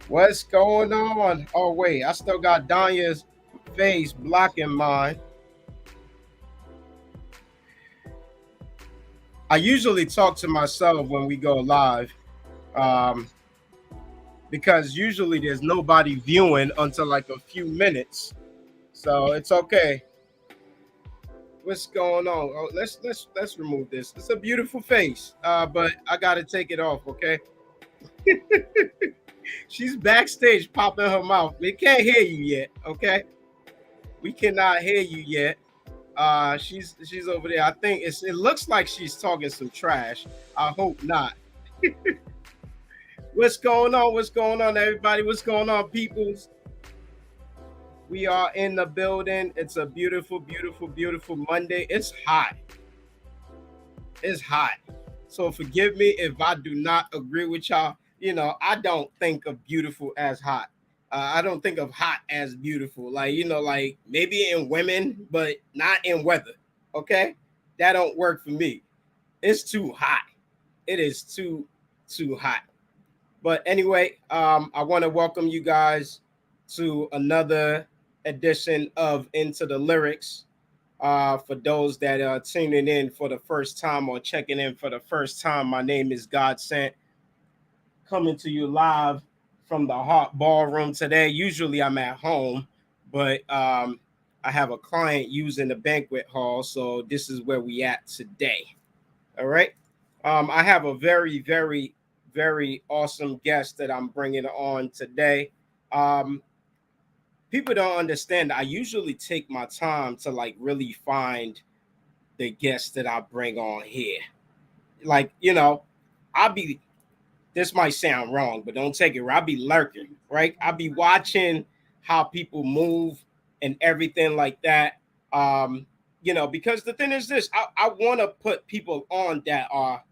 What's going on? Oh wait, I still got Donya's face blocking mine. I usually talk to myself when we go live, um, because usually there's nobody viewing until like a few minutes, so it's okay. What's going on? Oh, let's remove this. It's a beautiful face, but I gotta take it off. Okay, she's backstage popping her mouth. We can't hear you yet. Okay, we cannot hear you yet. She's over there. I think it looks like she's talking some trash. I hope not. What's going on? What's going on, everybody? What's going on, peoples? We are in the building. It's a beautiful, beautiful, beautiful Monday. It's hot. It's hot. So forgive me if I do not agree with y'all. I don't think of beautiful as hot. I don't think of hot as beautiful. Like maybe in women, but not in weather. Okay, that don't work for me. It's too hot. It is too hot. But anyway, I want to welcome you guys to another edition of Into the Lyrics. For those that are tuning in for the first time or checking in for the first time, my name is Godsent, coming to you live from the Hot Ballroom today. Usually I'm at home, but I have a client using the banquet hall, so this is where we at today. All right. I have a very, very, very awesome guest that I'm bringing on today. Um, People don't understand. I usually take my time to like really find the guests that I bring on here. Like, I'll be, this might sound wrong, but don't take it. I'll be lurking, right? I'll be watching how people move and everything like that. Because the thing is this, I want to put people on that are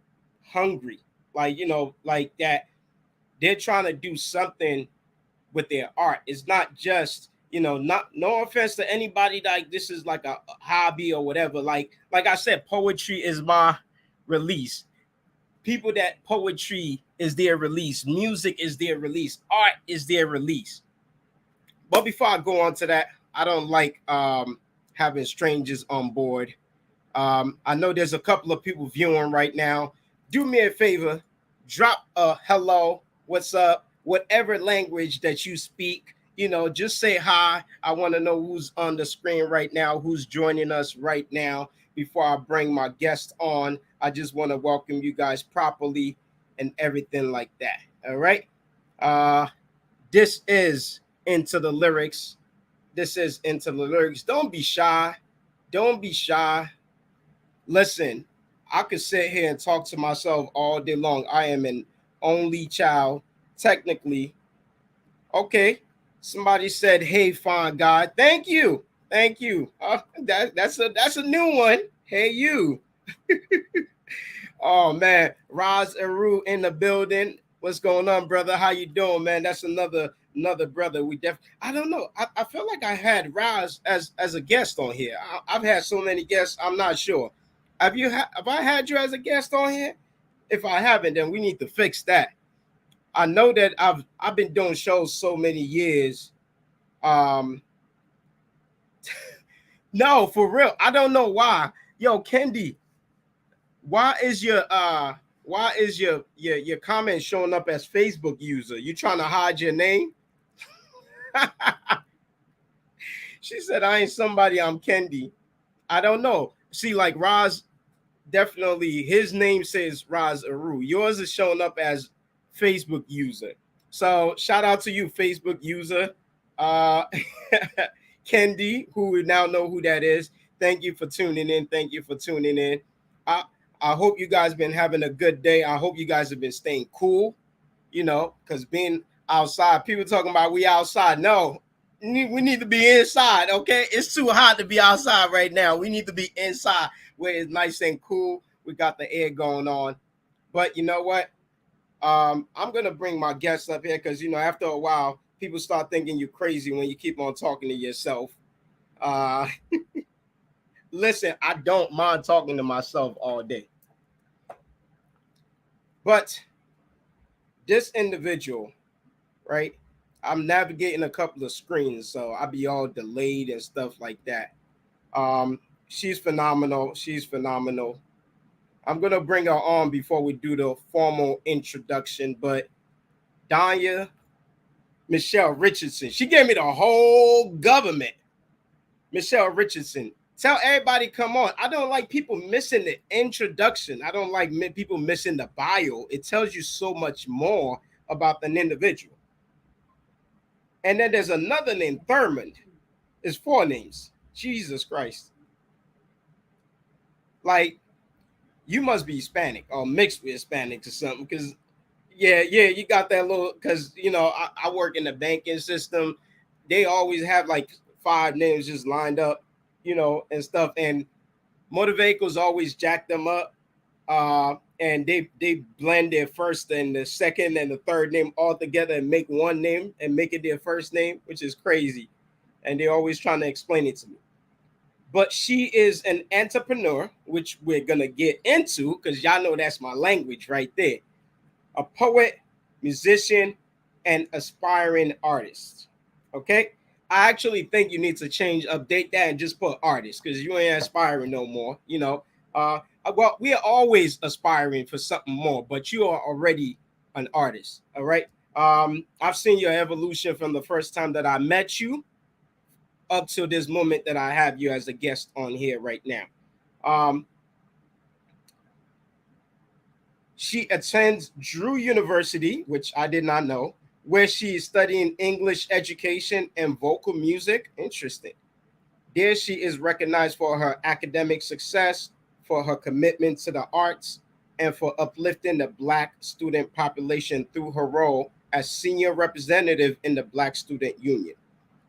hungry, like that they're trying to do something with their art. It's not just, not no offense to anybody, like this is like a hobby or whatever. Like I said, poetry is my release. People that poetry is their release, music is their release, art is their release. But before I go on to that, I don't like having strangers on board. I know there's a couple of people viewing right now. Do me a favor, drop a hello, what's up, whatever language that you speak. Just say hi. I want to know who's on the screen right now, who's joining us right now. Before I bring my guest on, I just want to welcome you guys properly and everything like that. All right. Uh, this is Into the Lyrics. This is Into the Lyrics. Don't be shy. Don't be shy. Listen, I could sit here and talk to myself all day long. I am an only child, technically. Okay, somebody said, "Hey, fine guy." Thank you, thank you. That's a new one. Hey, you. Oh man, Raz Aru in the building. What's going on, brother? How you doing, man? That's another brother. I don't know. I feel like I had Raz as a guest on here. I've had so many guests. I'm not sure. Have I had you as a guest on here? If I haven't, then we need to fix that. I know that I've been doing shows so many years. Um, no, for real. I don't know why. Yo, Kendi, why is your comment showing up as Facebook user? You trying to hide your name? She said, I ain't somebody, I'm Kendi. I don't know. See, like Roz, definitely his name says Raz Aru. Yours is showing up as Facebook user. So shout out to you, Facebook user. Uh Kendi, who we now know who that is. Thank you for tuning in. Thank you for tuning in. I I hope you guys been having a good day. I hope you guys have been staying cool, because being outside, people talking about we outside. No, we need to be inside, okay? It's too hot to be outside right now. We need to be inside where it's nice and cool. We got the air going on. But you know what? I'm gonna bring my guests up here because after a while, people start thinking you're crazy when you keep on talking to yourself. Uh, Listen, I don't mind talking to myself all day, but this individual, right? I'm navigating a couple of screens, so I'll be all delayed and stuff like that. She's phenomenal. She's phenomenal. I'm gonna bring her on before we do the formal introduction, but Donya Michelle Richardson, she gave me the whole government. Michelle Richardson, tell everybody, come on. I don't like people missing the introduction. I don't like people missing the bio. It tells you so much more about an individual. And then there's another name, Thurmond. It's 4 names. Jesus Christ. Like, you must be Hispanic or mixed with Hispanic or something. Because, yeah, you got that little, because, I work in the banking system. They always have like 5 names just lined up, and stuff. And motor vehicles always jack them up. And they blend their first and the second and the third name all together and make one name and make it their first name, which is crazy. And they're always trying to explain it to me. But she is an entrepreneur, which we're going to get into because y'all know that's my language right there. A poet, musician, and aspiring artist. Okay? I actually think you need to update that and just put artist because you ain't aspiring no more, well, we are always aspiring for something more, but you are already an artist. All right. I've seen your evolution from the first time that I met you up to this moment that I have you as a guest on here right now. She attends Drew University, which I did not know, where she is studying English education and vocal music. Interesting. There she is recognized for her academic success, for her commitment to the arts, and for uplifting the Black student population through her role as senior representative in the Black Student Union.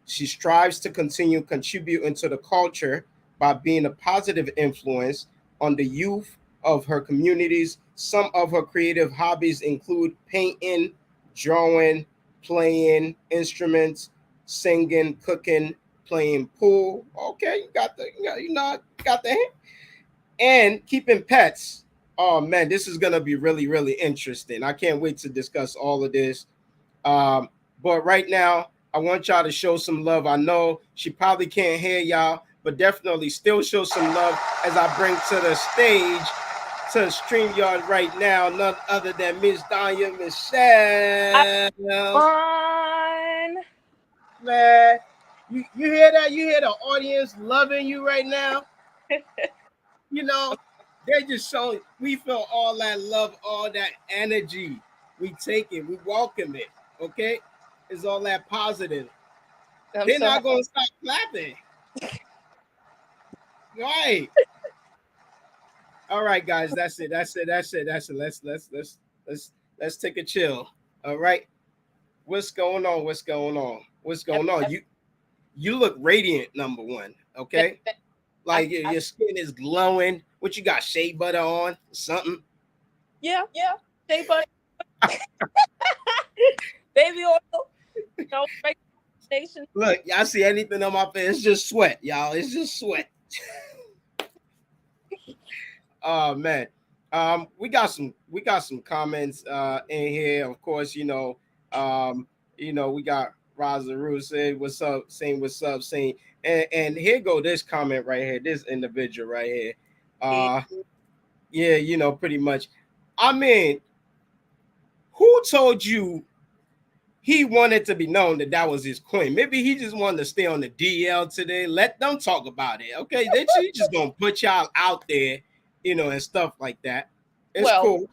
She strives to continue contributing to the culture by being a positive influence on the youth of her communities. Some of her creative hobbies include painting, drawing, playing instruments, singing, cooking, playing pool. Okay, you got the hint. And keeping pets. Oh man, this is gonna be really, really interesting. I can't wait to discuss all of this. But right now, I want y'all to show some love. I know she probably can't hear y'all, but definitely still show some love as I bring to the stage, to the StreamYard right now, none other than Miss Donya Michelle. Fun. Man, you hear that? You hear the audience loving you right now? They're just showing, we feel all that love, all that energy. We take it, we welcome it. Okay? It's all that positive. They're not gonna stop clapping. Right. All right, guys. That's it. Let's take a chill. All right. What's going on? You look radiant, number one. Okay. Like your skin is glowing. What you got? Shea butter on? Something? Yeah. Shea butter. Baby oil. Look, y'all see anything on my face? It's just sweat, y'all. It's just sweat. Oh man. We got some comments in here. Of course, we got Razaru saying what's up, saying and here go this comment right here, this individual right here. Yeah, pretty much. I mean, who told you he wanted to be known that was his queen? Maybe he just wanted to stay on the DL today. Let them talk about it. Okay, they just gonna put y'all out there, and stuff like that. It's cool.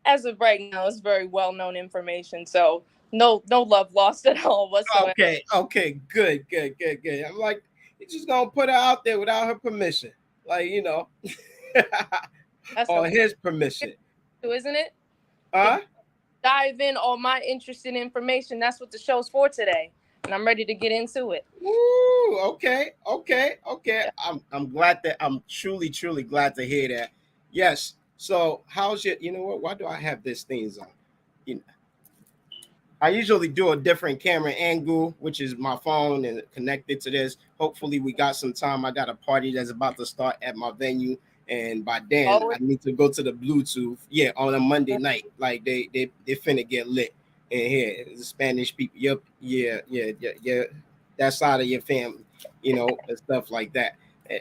As of right now, it's very well-known information, so no love lost at all whatsoever. Okay, good. I'm like, he's just gonna put her out there without her permission, like or his permission, isn't it? Huh? Dive in all my interesting information. That's what the show's for today, and I'm ready to get into it. Woo, okay. I'm glad that I'm truly glad to hear that. Yes. So how's your? You know what? Why do I have these things on? I usually do a different camera angle, which is my phone and connected to this. Hopefully, we got some time. I got a party that's about to start at my venue, and by then I need to go to the Bluetooth. Yeah, on a Monday night, like they finna get lit. in here, the Spanish people. Yep, yeah. That side of your family, and stuff like that.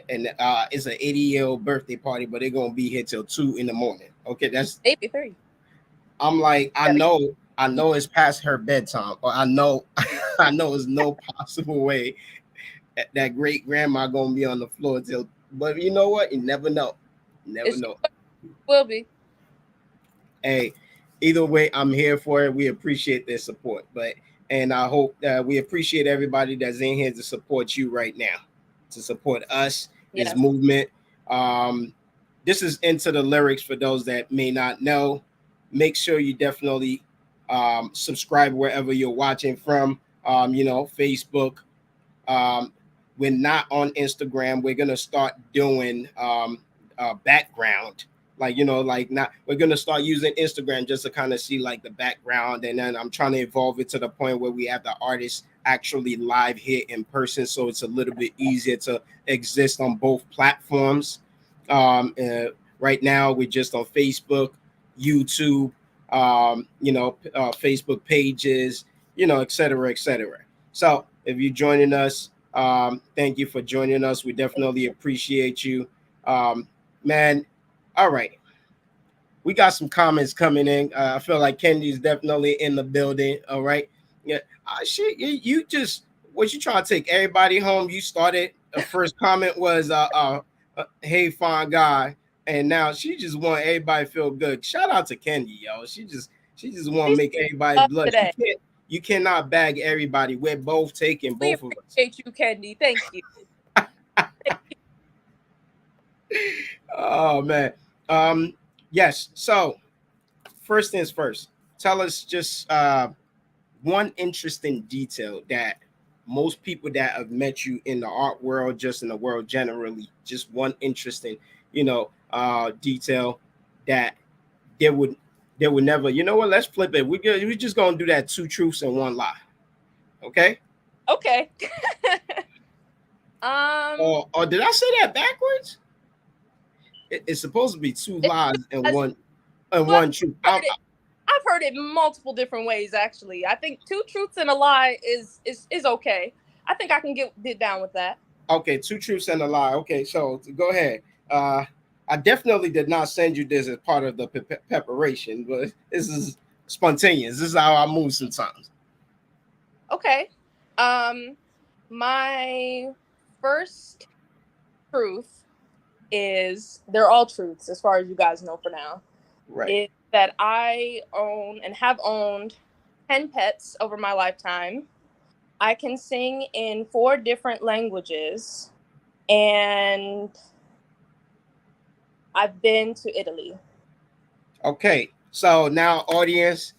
And it's an 80-year-old birthday party, but they're gonna be here till 2 in the morning. Okay, that's. Maybe 3. I'm like, I know it's past her bedtime, or I know, I know there's no possible way that great grandma gonna be on the floor till. But you know what? You never know. Never It know. will be. Hey, either way, I'm here for it. We appreciate their support, and I hope that we appreciate everybody that's in here to support you right now, to support us, this Yes. movement. This is Into the Lyrics for those that may not know. Make sure you definitely subscribe wherever you're watching from. Facebook. Um, we're not on Instagram. We're gonna start doing background, like not. We're gonna start using Instagram just to kind of see like the background, and then I'm trying to evolve it to the point where we have the artists actually live here in person, so it's a little bit easier to exist on both platforms. Right now, we're just on Facebook, YouTube, Facebook pages, et cetera, et cetera. So if you're joining us, thank you for joining us. We definitely appreciate you. Man, all right. We got some comments coming in. I feel like Kendi's definitely in the building. All right. Yeah. Shit, you just, what you trying to take everybody home? You started, the first comment was, hey, fine guy. And now she just want everybody to feel good. Shout out to Kendi, yo. She just want to make everybody Up blush. today. You cannot bag everybody. We're both taking We both of us. appreciate you, Kendi. Thank you. Oh man. Yes. So first things first. Tell us just one interesting detail that most people that have met you in the art world, just in the world generally, just one interesting, detail that they would never. You know what? Let's flip it. We're just gonna do that 2 truths and 1 lie. Okay. Okay. Or did I say that backwards? It's supposed to be 2 lies and one truth. I've heard it multiple different ways. Actually, I think 2 truths and a lie is okay. I think I can get down with that. Okay, 2 truths and a lie. Okay, so go ahead. I definitely did not send you this as part of the preparation, but this is spontaneous. This is how I move sometimes. Okay. My first truth is, they're all truths as far as you guys know for now. Right. Is that I own and have owned 10 pets over my lifetime. I can sing in 4 different languages, and I've been to Italy. Okay, so now, audience,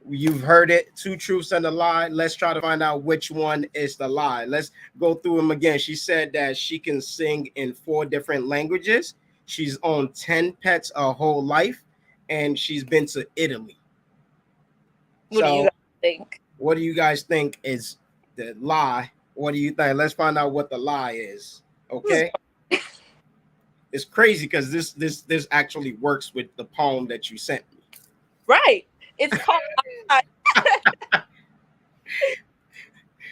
you've heard it. 2 truths and a lie. Let's try to find out which one is the lie. Let's go through them again. She said that she can sing in 4 different languages. She's owned 10 pets her whole life, and she's been to Italy. What do you guys think? What do you guys think is the lie? What do you think? Let's find out what the lie is. Okay. It's crazy because this actually works with the poem that you sent me. Right. It's called.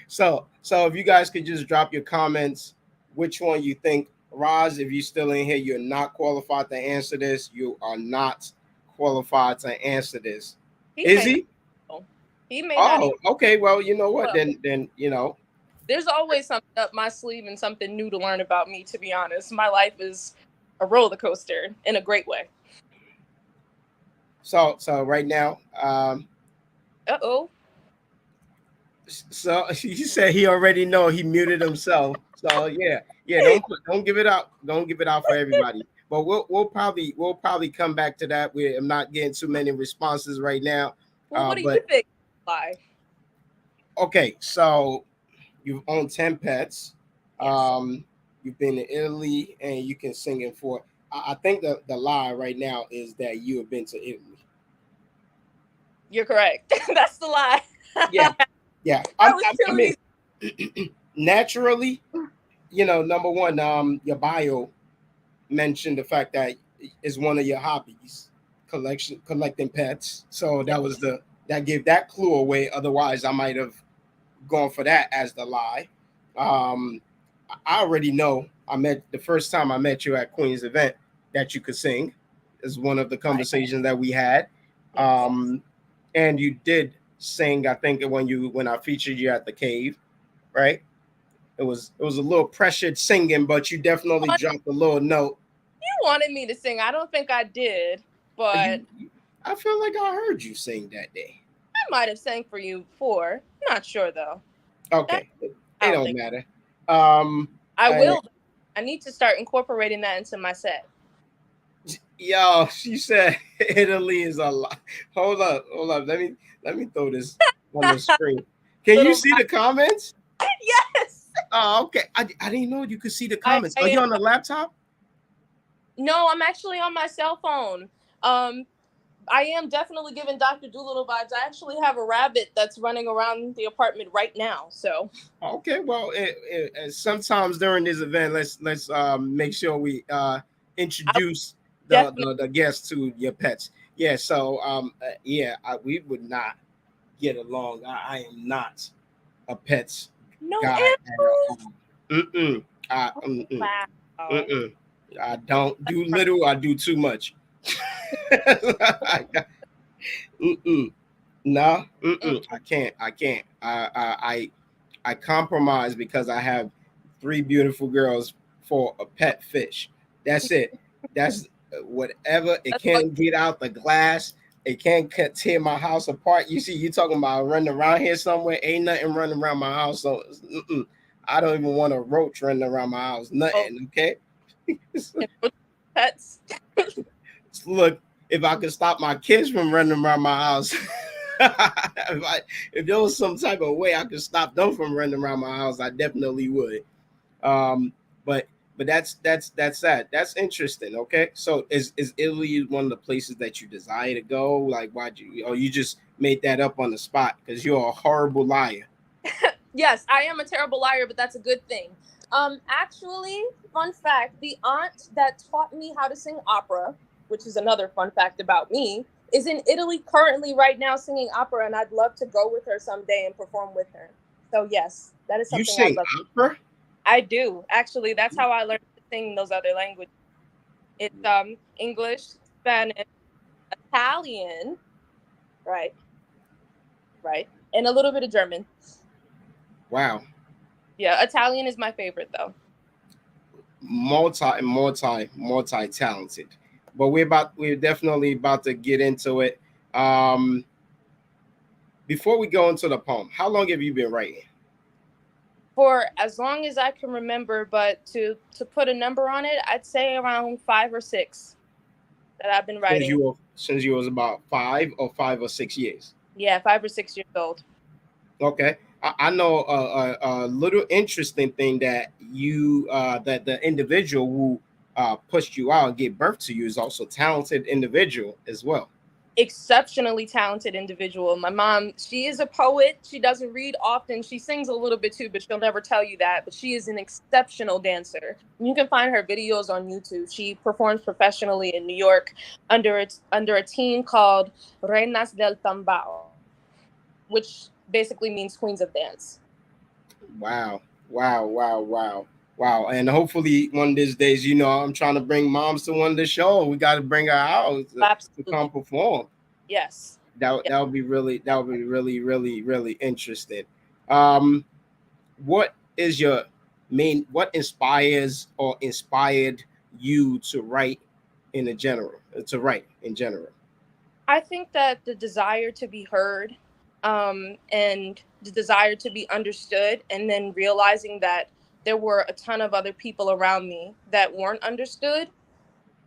So if you guys could just drop your comments, which one you think. Roz, if you're still in here, you're not qualified to answer this. You are not qualified to answer this. Is he? He may not. Okay. Well, you know what? Then there's always something up my sleeve and something new to learn about me. To be honest, my life is a roller coaster in a great way. So right now, So he said he already know. He muted himself. So yeah. Don't give it out. Don't give it out for everybody. But we'll probably come back to that. I'm not getting too many responses right now. Well, what do you think? Why? Okay, so you've owned 10 pets. Yes. You've been to Italy, and you can sing in 4. I think the lie right now is that you have been to Italy. You're correct. That's the lie. Yeah. I mean, naturally, number one, your bio mentioned the fact that is one of your hobbies, collecting pets. So that was the that gave that clue away. Otherwise, I might have gone for that as the lie. Um, I already know. I met the first time I met you at Queen's event that you could sing. Is one of the conversations that we had. Yes. And you did sing. I think when I featured you at the cave, right? It was a little pressured singing, but you definitely dropped a little note. You wanted me to sing. I don't think I did, but I feel like I heard you sing that day. I might have sang for you before. I'm not sure though. Okay, it don't matter. I will. I need to start incorporating that into my set. Yo, she said Italy is a lot. Hold up. Let me throw this on the screen. Can you see the comments? Yes. Oh, okay. I didn't know you could see the comments. Are you on the laptop? No, I'm actually on my cell phone. I am definitely giving Dr. Dolittle vibes. I actually have a rabbit that's running around the apartment right now. So okay, well, sometimes during this event, let's make sure we introduce the guests to your pets. Yeah, so we would not get along. I am not a pets guy. Wow. I don't do little. I do too much. No, I can't. I compromise because I have 3 beautiful girls for a pet fish. That's it. That's whatever. It can't get out the glass. It can't tear my house apart. You talking about running around here somewhere? Ain't nothing running around my house. So I don't even want a roach running around my house. Nothing. Okay. Pets. Look, if I could stop my kids from running around my house, if there was some type of way I could stop them from running around my house, I definitely would. But that's that. That's interesting. Okay, so is Italy one of the places that you desire to go? Like, you just made that up on the spot because you're a horrible liar? Yes, I am a terrible liar, but that's a good thing. Actually, fun fact: the aunt that taught me how to sing opera, which is another fun fact about me, is in Italy currently right now singing opera, and I'd love to go with her someday and perform with her. So yes, that is something you sing opera. I do. Actually, that's how I learned to sing those other languages. It's English, Spanish, Italian, right, and a little bit of German. Wow. Yeah, Italian is my favorite though. Multi talented. But we're definitely about to get into it. Before we go into the poem, how long have you been writing? For as long as I can remember, but to put a number on it, I'd say around 5 or 6 that I've been writing. Since you was about 5 or 6 years. Yeah, 5 or 6 years old. Okay. I know a little interesting thing that that the individual who pushed you out and gave birth to you is also a talented individual as well. Exceptionally talented individual. My mom, she is a poet. She doesn't read often. She sings a little bit too, but she'll never tell you that. But she is an exceptional dancer. You can find her videos on YouTube. She performs professionally in New York under a team called Reinas del Tambao, which basically means Queens of Dance. Wow. And hopefully one of these days, I'm trying to bring moms to one of the shows. We got to bring her out to come perform. Yes. That would be really really interesting. What inspires or inspired you to write in general? I think that the desire to be heard, and the desire to be understood, and then realizing that there were a ton of other people around me that weren't understood,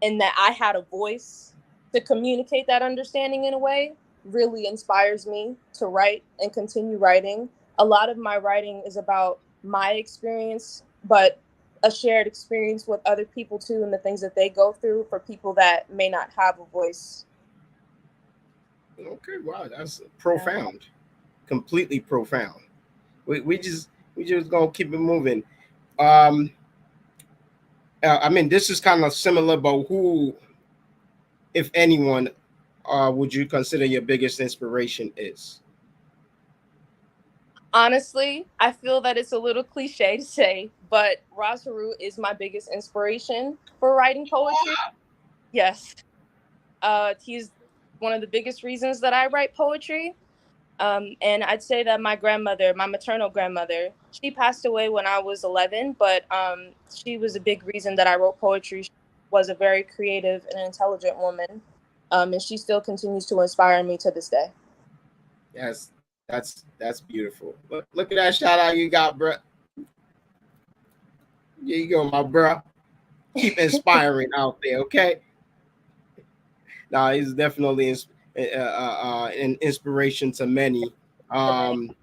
and that I had a voice to communicate that understanding in a way, really inspires me to write and continue writing. A lot of my writing is about my experience, but a shared experience with other people too, and the things that they go through for people that may not have a voice. Okay, wow, that's profound. Completely profound. We just gonna keep it moving. I mean, this is kind of similar, but who, if anyone, would you consider your biggest inspiration is? Honestly, I feel that it's a little cliche to say, but Ras is my biggest inspiration for writing poetry. Yes. He's one of the biggest reasons that I write poetry. And I'd say that my grandmother, my maternal grandmother, she passed away when I was 11, but she was a big reason that I wrote poetry. She was a very creative and intelligent woman, and she still continues to inspire me to this day. That's beautiful. Look at that shout out you got, bro. There you go, my bro. Keep inspiring out there, okay? Nah, he's definitely an inspiration to many. Um,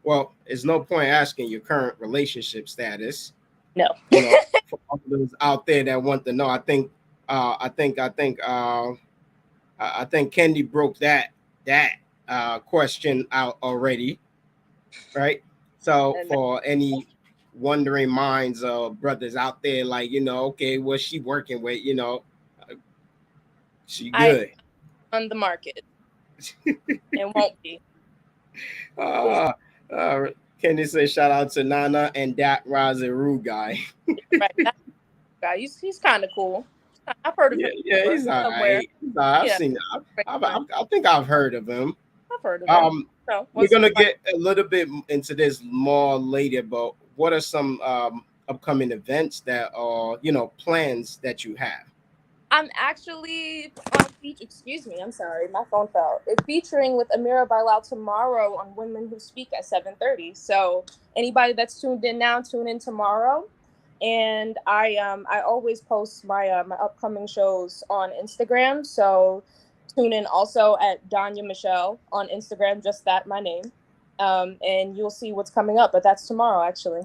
well, there's no point asking your current relationship status. No. For all those out there that want to know, I think Kendi broke that question out already, right? So for any wondering minds of brothers out there, like okay, what's she working with? She good on the market. It won't be. Kendi says shout out to Nana and that Razaru guy. Right, that guy, he's kind of cool. I've heard of him. Yeah, he's all right. I've seen. I think I've heard of him. I've heard of him. So, we're gonna get a little bit into this more later, but what are some upcoming events that are plans that you have? I'm actually excuse me, I'm sorry, my phone fell. It's featuring with Amira Bilal tomorrow on Women Who Speak at 7:30. So anybody that's tuned in now, tune in tomorrow. And I always post my my upcoming shows on Instagram. So tune in also at DONYAH MICHELLE on Instagram, just that, my name. And you'll see what's coming up. But that's tomorrow, actually.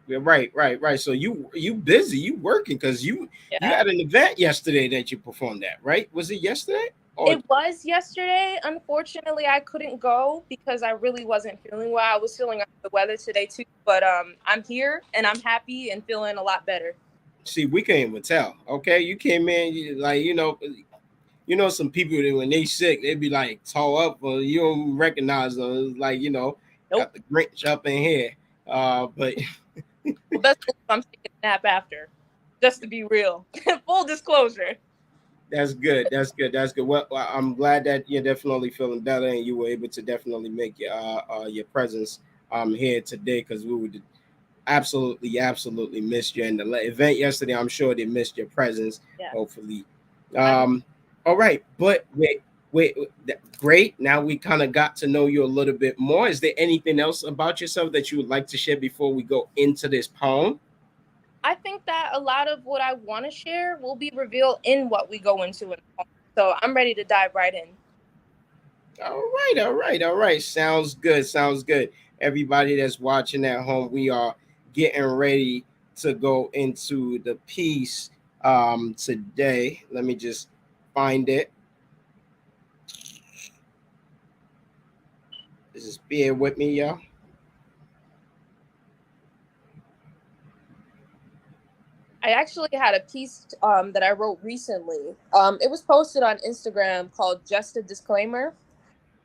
Yeah, right. So you busy, you working because you had an event yesterday that you performed at, right? Was it yesterday? It was yesterday. Unfortunately, I couldn't go because I really wasn't feeling well. I was feeling under the weather today too, but I'm here and I'm happy and feeling a lot better. See, we can't even tell. Okay, you came in like some people that when they sick, they be like tall up, or you don't recognize them. Like nope. Got the Grinch up in here. But well, that's cool. I'm taking a nap after, just to be real. Full disclosure. That's good. Well, I'm glad that you're definitely feeling better and you were able to definitely make your presence here today, because we would absolutely missed you in the event yesterday. I'm sure they missed your presence. Yeah. Hopefully. All right, but wait, great. Now we kind of got to know you a little bit more. Is there anything else about yourself that you would like to share before we go into this poem? I think that a lot of what I want to share will be revealed in what we go into in the poem. So I'm ready to dive right in. All right. Sounds good. Everybody that's watching at home, we are getting ready to go into the piece today. Let me just find it. Just bear with me, y'all. I actually had a piece that I wrote recently. It was posted on Instagram called Just a Disclaimer.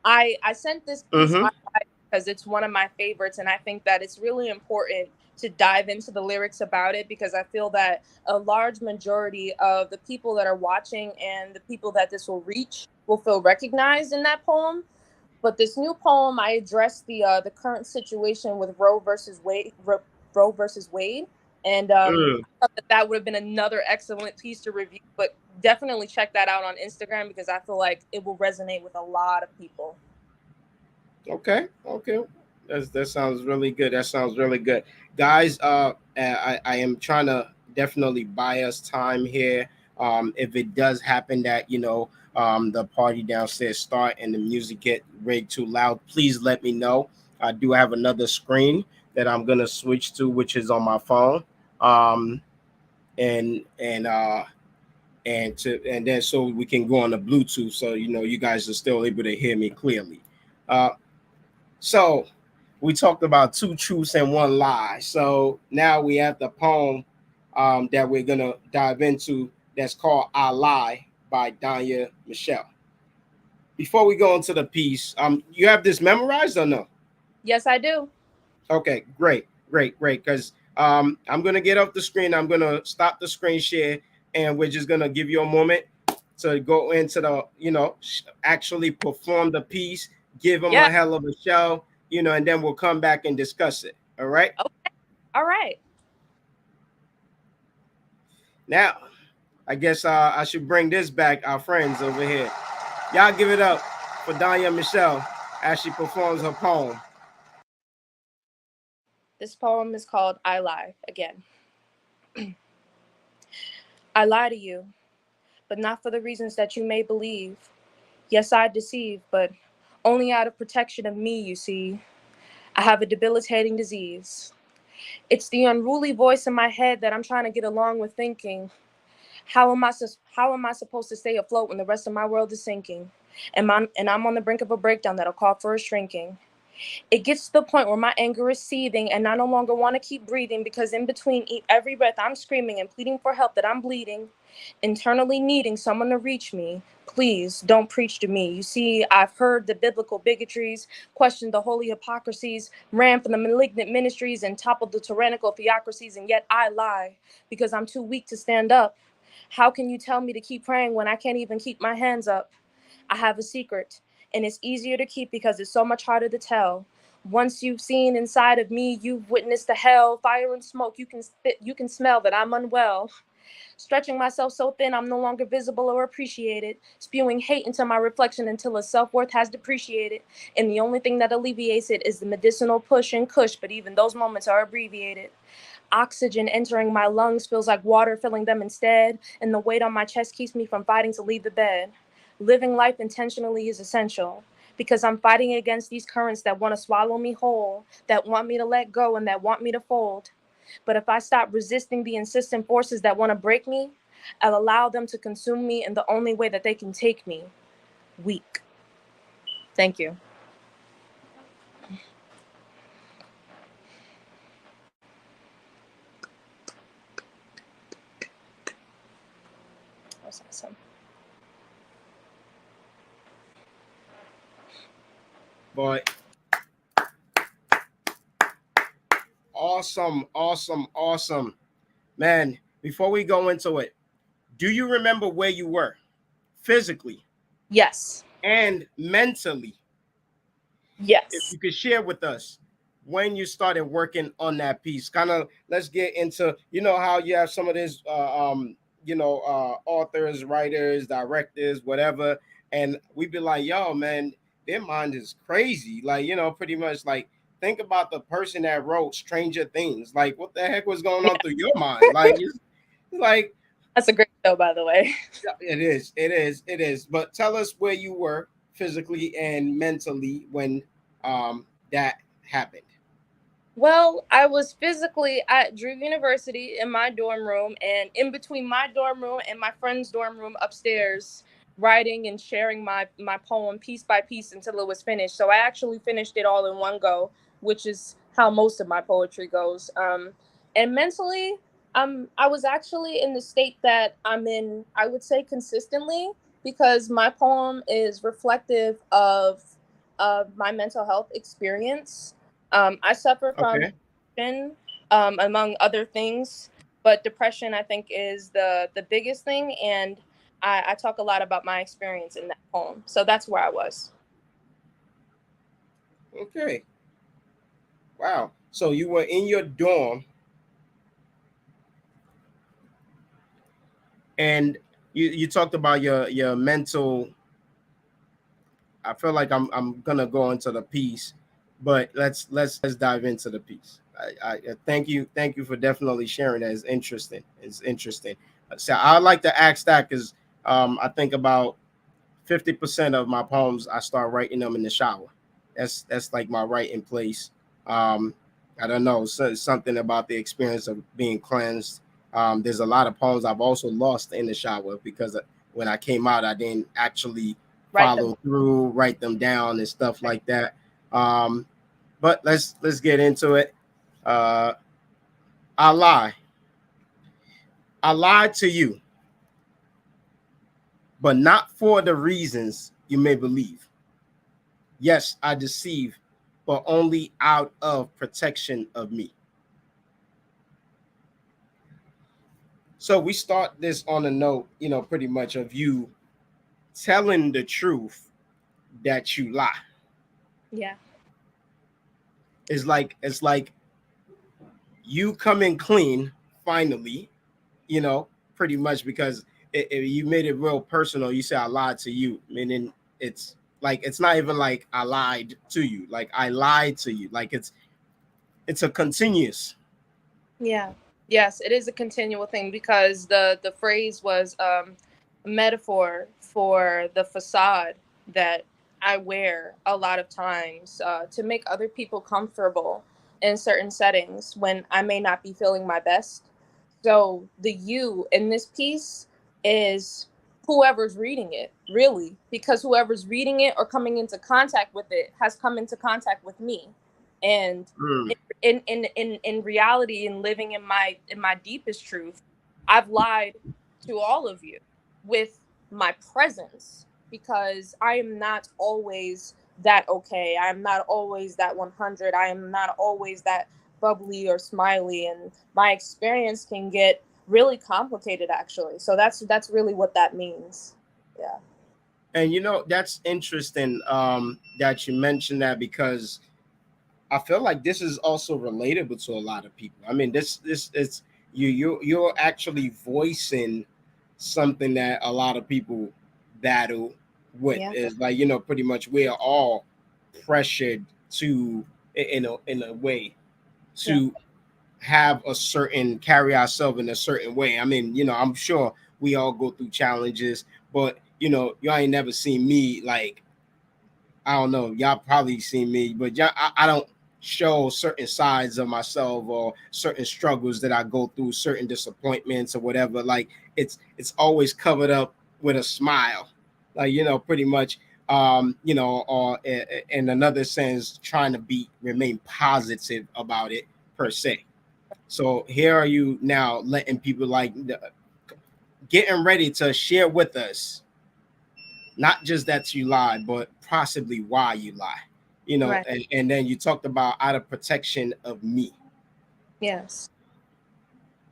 I sent this piece because it's one of my favorites, and I think that it's really important to dive into the lyrics about it, because I feel that a large majority of the people that are watching and the people that this will reach will feel recognized in that poem. But this new poem, I addressed the current situation with Roe versus Wade, and I thought that would have been another excellent piece to review. But definitely check that out on Instagram, because I feel like it will resonate with a lot of people. Okay. That sounds really good. Guys, I am trying to definitely buy us time here. If it does happen that the party downstairs start and the music get way too loud, please let me know. I do have another screen that I'm gonna switch to, which is on my phone. And then so we can go on the Bluetooth, so you guys are still able to hear me clearly. So we talked about 2 truths and 1 lie. So now we have the poem that we're gonna dive into, that's called I Lie by DONYAH MICHELLE. Before we go into the piece, you have this memorized or no? Yes, I do. Okay, great, great, great. Because I'm gonna get off the screen. I'm gonna stop the screen share, and we're just gonna give you a moment to go into the, actually perform the piece, give them Yeah. a hell of a show, and then we'll come back and discuss it. All right. Okay. All right. Now, I guess I should bring this back. Our friends over here, y'all give it up for DONYAH MICHELLE as she performs her poem. This poem is called I Lie Again. I lie to you, but not for the reasons that you may believe. Yes, I deceive, but only out of protection of me, you see. I have a debilitating disease. It's the unruly voice in my head that I'm trying to get along with thinking. How am I supposed to stay afloat when the rest of my world is sinking? And I'm on the brink of a breakdown that'll call for a shrinking. It gets to the point where my anger is seething and I no longer want to keep breathing because in between every breath I'm screaming and pleading for help that I'm bleeding, internally needing someone to reach me. Please don't preach to me. You see, I've heard the biblical bigotries, questioned the holy hypocrisies, ran from the malignant ministries and toppled the tyrannical theocracies, and yet I lie because I'm too weak to stand up. How can you tell me to keep praying when I can't even keep my hands up? I have a secret, and it's easier to keep because it's so much harder to tell. Once you've seen inside of me, you've witnessed the hell, fire and smoke. You can smell that I'm unwell. Stretching myself so thin I'm no longer visible or appreciated, spewing hate into my reflection until its self-worth has depreciated. And the only thing that alleviates it is the medicinal push and cush, but even those moments are abbreviated. Oxygen entering my lungs feels like water filling them instead, and the weight on my chest keeps me from fighting to leave the bed. Living life intentionally is essential because I'm fighting against these currents that want to swallow me whole, that want me to let go and that want me to fold. But if I stop resisting the insistent forces that want to break me, I'll allow them to consume me in the only way that they can take me, weak. Thank you. That was awesome. But awesome, awesome, awesome. Man, before we go into it, do you remember where you were physically? Yes. And mentally? Yes. If you could share with us when you started working on that piece. Kind of, let's get into, how you have some of this, authors, writers, directors, whatever, and we'd be like, yo, man, their mind is crazy. Like, pretty much like, think about the person that wrote Stranger Things. Like, what the heck was going on through your mind? Like, it's like, that's a great show, by the way. It is. But tell us where you were physically and mentally when that happened. Well, I was physically at Drew University in my dorm room, and in between my dorm room and my friend's dorm room upstairs, writing and sharing my poem piece by piece until it was finished. So I actually finished it all in one go, which is how most of my poetry goes. And mentally, I was actually in the state that I'm in, I would say consistently, because my poem is reflective of my mental health experience. I suffer from Okay. depression, among other things, but depression I think is the biggest thing, and I talk a lot about my experience in that poem. So that's where I was. Okay. Wow. So you were in your dorm and you talked about your mental. I feel like I'm gonna go into the piece, but let's dive into the piece. I thank you for definitely sharing that. It's interesting. It's interesting. So I like to ask that because I think about 50% of my poems I start writing them in the shower. That's like my writing place. Um, I don't know, something about the experience of being cleansed. There's a lot of poems I've also lost in the shower because when I came out, I didn't actually Write them. follow through, write them down, and stuff like that. But let's get into it. Uh, I lie. I lied to you, but not for the reasons you may believe. Yes, I deceive, but only out of protection of me. So we start this on a note, pretty much of you telling the truth that you lie. Yeah. It's like you coming clean finally, you know, pretty much because you made it real personal. You say I lied to you, meaning it's like it's not even like I lied to you, like I lied to you, like it's a continuous. Yeah. Yes, it is a continual thing because the phrase was a metaphor for the facade that I wear a lot of times to make other people comfortable in certain settings when I may not be feeling my best. So the you in this piece is whoever's reading it, really, because whoever's reading it or coming into contact with it has come into contact with me. And Mm. in reality and living in my deepest truth, I've lied to all of you with my presence because I am not always that okay. I am not always that 100. I am not always that bubbly or smiley, and my experience can get really complicated actually. So that's really what that means. Yeah. And that's interesting that you mentioned that because I feel like this is also relatable to a lot of people. I mean, this is you're actually voicing something that a lot of people battle with. Yeah. Is like pretty much we're all pressured to in a way Yeah. to have a certain carry ourselves in a certain way. I mean, I'm sure we all go through challenges, but y'all ain't never seen me like I don't know. Y'all probably seen me, but I don't show certain sides of myself or certain struggles that I go through, certain disappointments or whatever. Like it's always covered up with a smile, like pretty much. Or in another sense, trying to remain positive about it per se. So here are you now letting people getting ready to share with us not just that you lied, but possibly why you lie. Right. And then you talked about out of protection of me. Yes.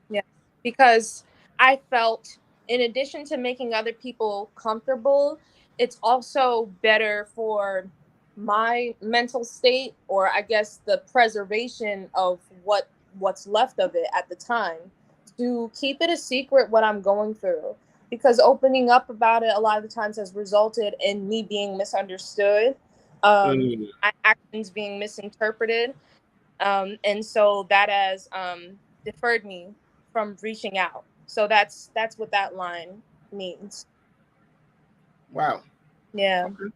Yes, because I felt, in addition to making other people comfortable, it's also better for my mental state, or I guess the preservation of what's left of it at the time, to keep it a secret what I'm going through. Because opening up about it a lot of the times has resulted in me being misunderstood, Mm. my actions being misinterpreted, and so that has deferred me from reaching out. So that's what that line means. Wow. Yeah. Okay.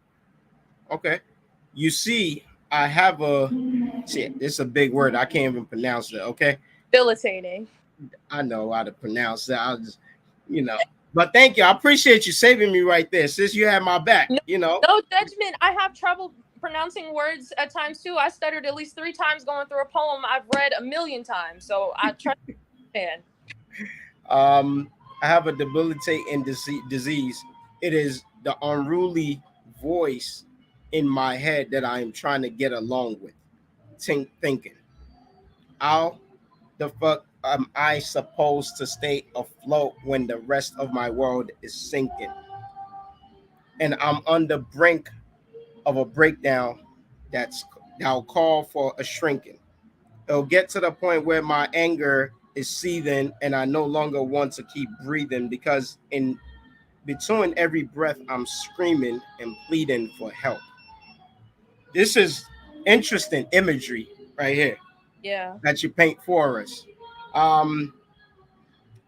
Okay. You see, I have a shit. This is a big word. I can't even pronounce it. Okay. Debilitating. I know how to pronounce that. I'll just, you know. But thank you. I appreciate you saving me right there, sis. You had my back. No, no judgment. I have trouble pronouncing words at times too. I stuttered at least 3 times going through a poem I've read a million times. So I trust man. Um, I have a debilitating disease. It is the unruly voice in my head that I am trying to get along with. Thinking, how the fuck am I supposed to stay afloat when the rest of my world is sinking? And I'm on the brink of a breakdown that'll call for a shrinking. It'll get to the point where my anger is seething and I no longer want to keep breathing because in between every breath I'm screaming and pleading for help. This is interesting imagery right here Yeah. that you paint for us. Um,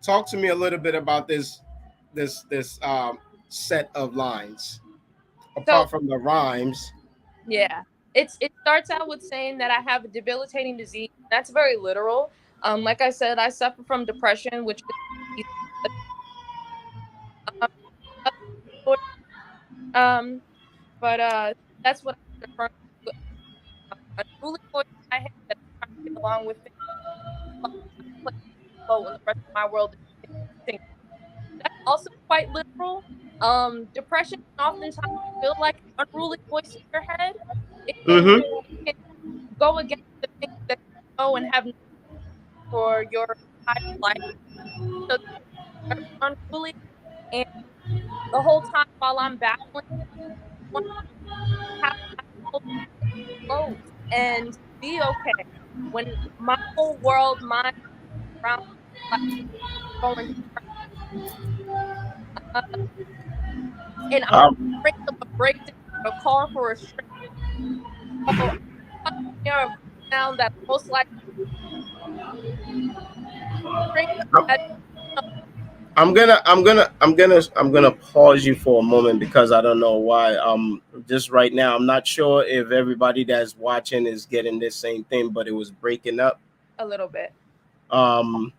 Talk to me a little bit about this set of lines. So Apart from the rhymes, yeah. It starts out with saying that I have a debilitating disease. That's very literal. Like I said, I suffer from depression, which is um, um but that's what I'm referring to. A ruling voice in my head that I'm trying to get along with things like flow when the rest of my world is sinking. That's also quite literal. Depression can oftentimes feel like an unruly voice in your head. It Mm-hmm. can go against the things that you know and have known for your entire life. So it's very unruly. And the whole time while I'm battling, I want to have my clothes and be okay. When my whole world, mind around, like going, uh, and I'm Um, afraid of a breakdown, a call for a straight. So I'm near a breakdown that most likely straight that I'm gonna pause you for a moment because I don't know why. Just right now, I'm not sure if everybody that's watching is getting this same thing, but it was breaking up. a little bit. Um,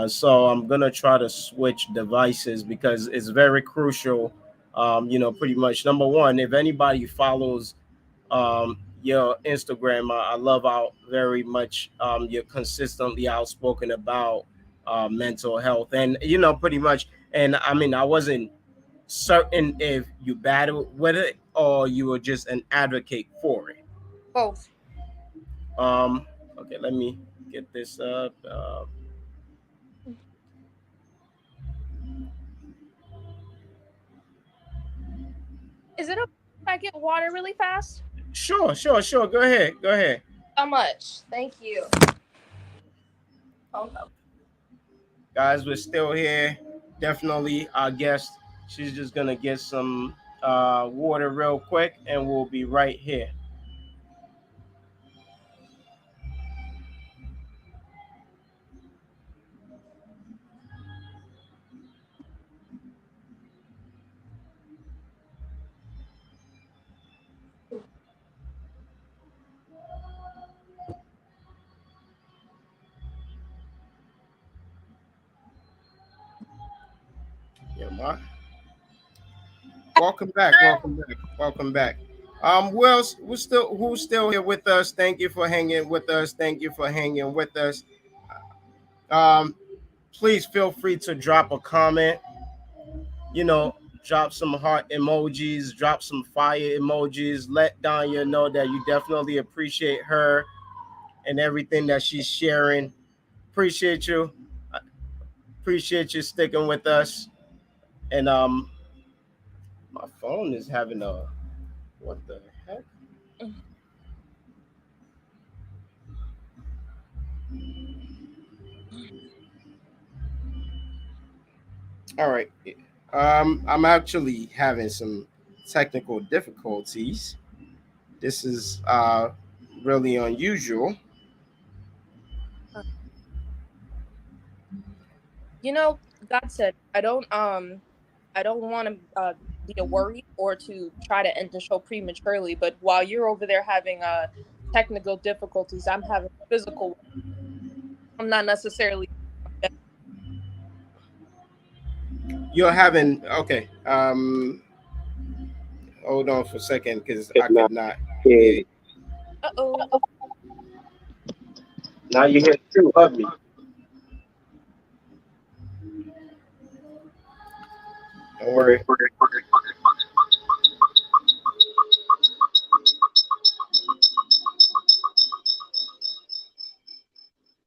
so I'm gonna try to switch devices because it's very crucial. Pretty much number one, if anybody follows your Instagram, I love how very much you're consistently outspoken about mental health, and pretty much. And I mean, I wasn't certain if you battled with it or you were just an advocate for it. Both. Um, okay, let me get this up. Is it okay if I get water really fast? Sure. Go ahead. Go ahead. How much? Thank you. Oh, no. Guys, we're still here. Definitely our guest. She's just gonna get some water real quick and we'll be right here. Yeah, Mark. Welcome back. Who's still here with us? Thank you for hanging with us. Thank you for hanging with us. Um, Please feel free to drop a comment. You know, drop some heart emojis, drop some fire emojis. Let Danya know that you definitely appreciate her and everything that she's sharing. Appreciate you. Appreciate you sticking with us. And my phone is having a what the heck? All right. I'm actually having some technical difficulties. This is really unusual. You know, God said, I don't want to be a worry or to try to end the show prematurely. But while you're over there having technical difficulties, I'm having physical. I'm not necessarily. You're having okay. Hold on for a second because I could not hear. Uh oh. Now you hear two of me. Don't worry.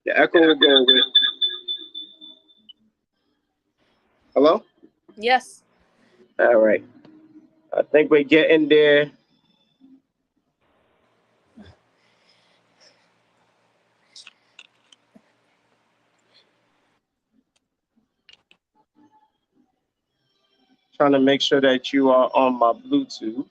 The echo will go away. Hello? Yes. All right. I think we're getting there. Trying to make sure that you are on my Bluetooth.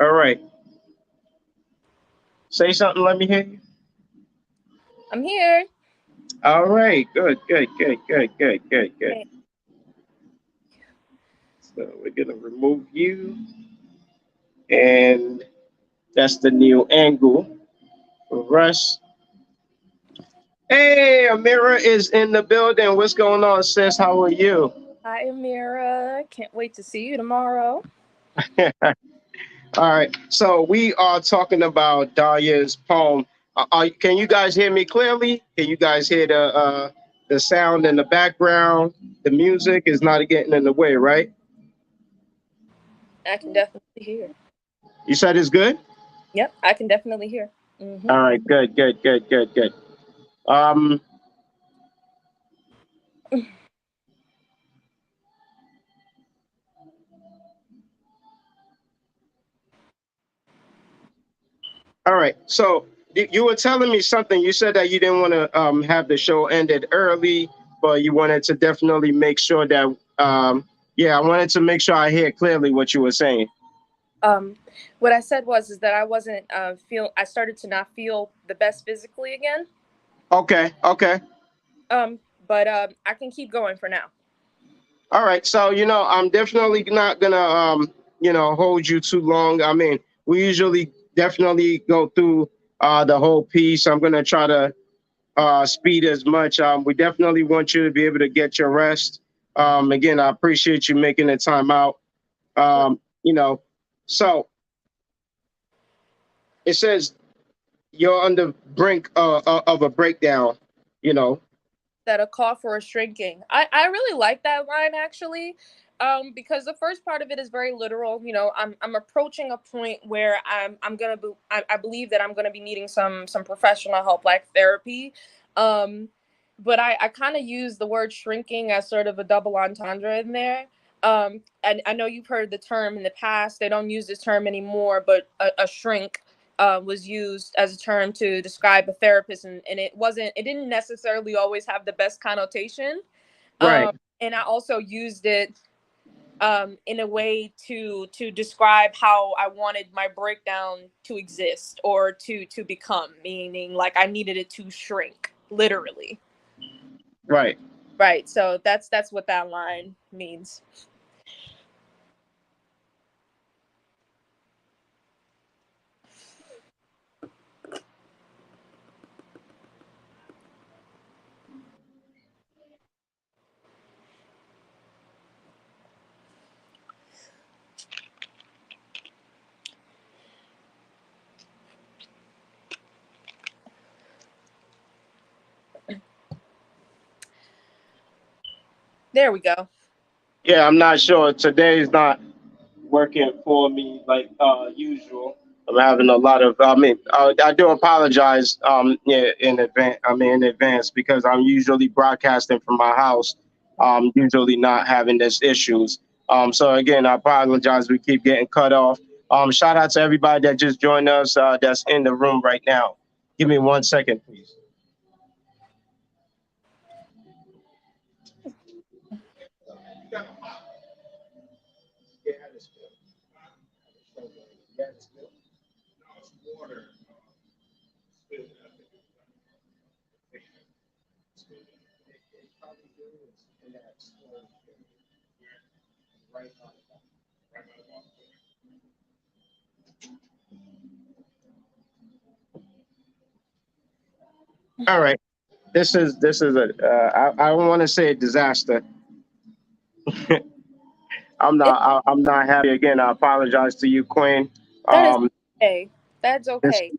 All right. Say something. Let me hear you. I'm here. All right. Good. Okay. So we're gonna remove you, and that's the new angle for us. Hey, Amira is in the building. What's going on, sis? How are you? Hi, Amira. Can't wait to see you tomorrow. All right. So we are talking about Dahlia's poem. Can you guys hear me clearly? Can you guys hear the sound in the background? The music is not getting in the way, right? I can definitely hear. You said it's good? Yep, I can definitely hear. Hmm. All right, good, good, good, good, good. Um, all right. So you were telling me something. You said that you didn't want to have the show ended early, but you wanted to definitely make sure that yeah, I wanted to make sure I hear clearly what you were saying. Um, what I said was is that I wasn't feel. I started to not feel the best physically again. Okay, okay. But I can keep going for now. All right. So, I'm definitely not gonna hold you too long. I mean, we usually definitely go through the whole piece. I'm gonna try to speed as much. We definitely want you to be able to get your rest. Again, I appreciate you making the time out. You know, so it says you're on the brink of a breakdown, you know. That a call for a shrinking. I really like that line actually, because the first part of it is very literal. You know, I'm approaching a point where I'm gonna be, I believe that I'm gonna be needing some professional help like therapy. Um, but I kind of use the word shrinking as sort of a double entendre in there. And I know you've heard the term in the past. They don't use this term anymore, but a shrink was used as a term to describe a therapist, and it didn't necessarily always have the best connotation. Right. And I also used it in a way to describe how I wanted my breakdown to exist or to become, meaning like I needed it to shrink, literally. Right. Right. So that's what that line means. There we go. Yeah, I'm not sure. Today is not working for me like usual. I'm having a lot of. I mean, I do apologize. Yeah, in advance. I mean, in advance because I'm usually broadcasting from my house. Usually not having this issues. So again, I apologize. We keep getting cut off. Shout out to everybody that just joined us. That's in the room right now. Give me 1 second, please. All right. This is a. I don't want to say a disaster. It, I'm not happy again. I apologize to you, Queen. that is Um, okay. That's this okay.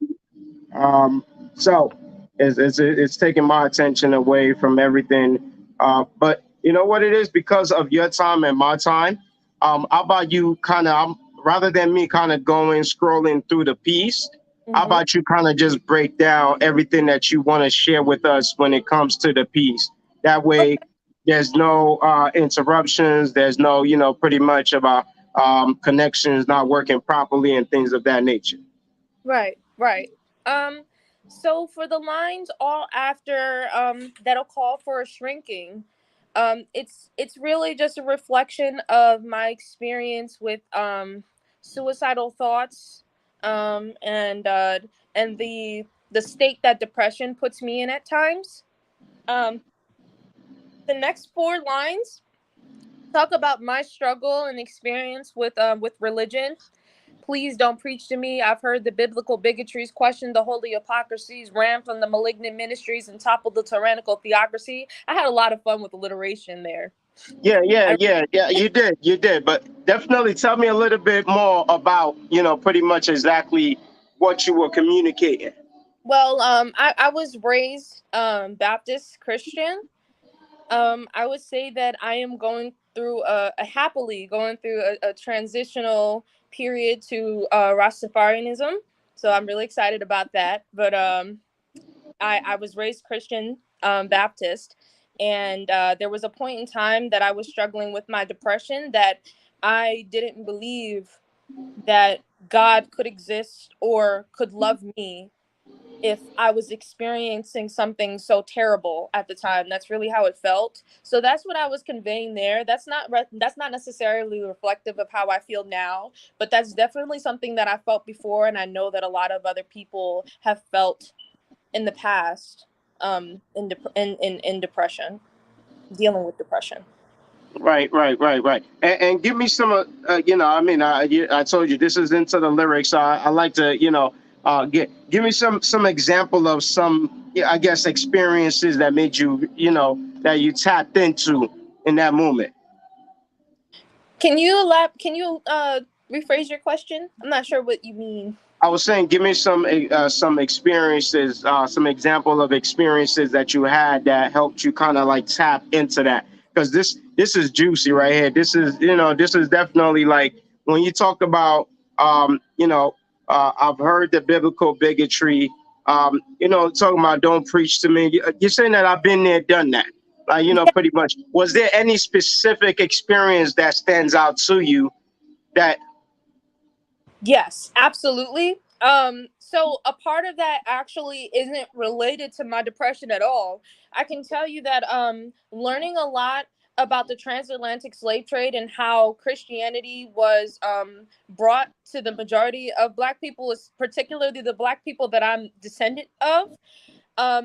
um, so it's taking my attention away from everything. But you know what it is because of your time and my time. How about you kind of rather than me kind of going scrolling through the piece? How Hmm. about you kind of just break down everything that you want to share with us when it comes to the piece? That way, there's no interruptions. There's no, pretty much about connections not working properly and things of that nature. Right, right. Um, so for the lines all after that'll call for a shrinking, it's really just a reflection of my experience with suicidal thoughts, and and the state that depression puts me in at times. Um, the next four lines talk about my struggle and experience with religion. Please don't preach to me. I've heard the biblical bigotries, questioned the holy hypocrisies, ran from the malignant ministries, and toppled the tyrannical theocracy. I had a lot of fun with alliteration there. Yeah. I, You did. But definitely tell me a little bit more about, pretty much exactly what you were communicating. well, I was raised Baptist Christian. I would say that I am going through a happily going through a transitional period to Rastafarianism. So I'm really excited about that. But I was raised Christian Baptist, and there was a point in time that I was struggling with my depression that I didn't believe that God could exist or could love me if I was experiencing something so terrible at the time. That's really how it felt. So that's what I was conveying there. That's not necessarily reflective of how I feel now, but that's definitely something that I felt before, and I know that a lot of other people have felt in the past, in depression, dealing with depression. Right. And give me some, I mean, I told you this is into the lyrics. I like to, give me some example of some, yeah, I guess, experiences that made you, that you tapped into in that moment. Can you rephrase your question? I'm not sure what you mean. I was saying, give me some experiences, some example of experiences that you had that helped you kind of like tap into that. Because this is juicy right here. This is definitely like when you talk about, I've heard the biblical bigotry. Talking about don't preach to me. You're saying that I've been there, done that. Like, pretty much. Was there any specific experience that stands out to you that? Yes, absolutely. So a part of that actually isn't related to my depression at all. I can tell you that learning a lot about the transatlantic slave trade and how Christianity was brought to the majority of Black people, particularly the Black people that I'm descendant of.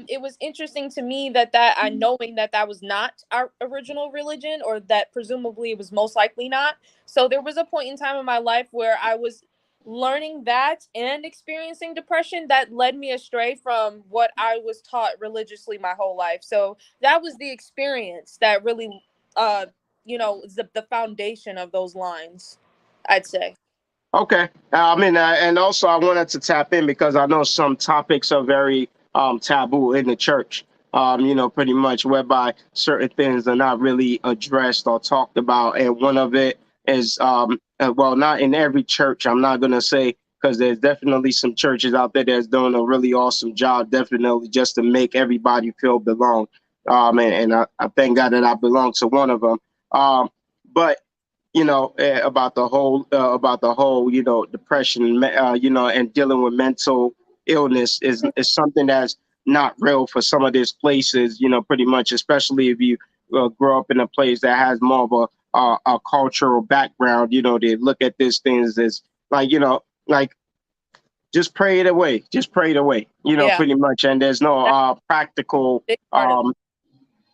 It was interesting to me that I knowing that was not our original religion, or that presumably it was most likely not. So there was a point in time in my life where I was learning that and experiencing depression that led me astray from what I was taught religiously my whole life. So that was the experience that really is the foundation of those lines, I'd say. Okay. I mean, and also I wanted to tap in because I know some topics are very taboo in the church. Pretty much whereby certain things are not really addressed or talked about, and one of it is, well, not in every church. I'm not gonna say because there's definitely some churches out there that's doing a really awesome job, definitely just to make everybody feel belong. And I thank God that I belong to one of them. But about the whole depression, and dealing with mental illness is something that's not real for some of these places, pretty much, especially if you grow up in a place that has more of a cultural background. They look at these things as like, like just pray it away, Yeah, pretty much. And there's no that's practical, a big part of it. um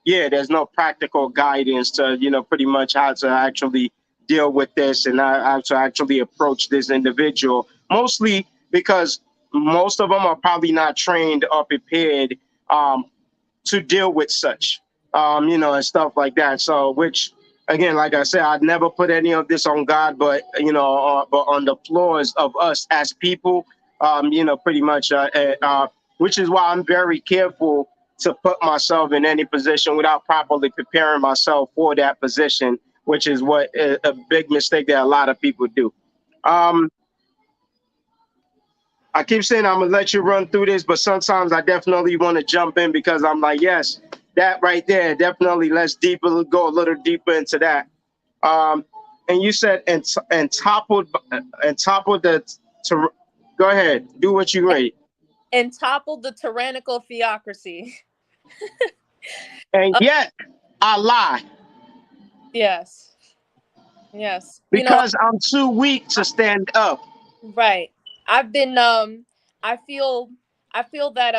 yeah, there's no practical guidance to, pretty much how to actually deal with this and how to actually approach this individual. Mostly because most of them are probably not trained or prepared um, to deal with such, and stuff like that. So, which again, like I said, I'd never put any of this on God, but but on the floors of us as people, pretty much, which is why I'm very careful to put myself in any position without properly preparing myself for that position, which is what a big mistake that a lot of people do. Um, I keep saying I'm gonna let you run through this, but sometimes I definitely want to jump in because I'm like, yes, that right there, definitely. Let's deeper go a little deeper into that. Um, and you said and toppled the. To, go ahead, do what you rate. And toppled the tyrannical theocracy. And yet I lie Yes. Yes. because I'm too weak to stand up. Right. I've been I feel I feel that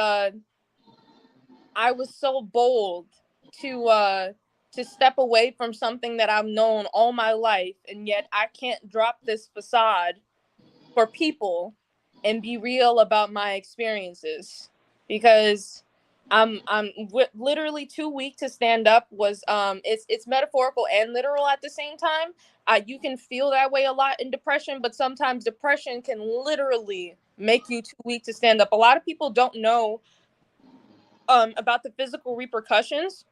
I was so bold to step away from something that I've known all my life, and yet I can't drop this facade for people and be real about my experiences, because Literally too weak to stand up. Was it's metaphorical and literal at the same time. You can feel that way a lot in depression, but sometimes depression can literally make you too weak to stand up. A lot of people don't know about the physical repercussions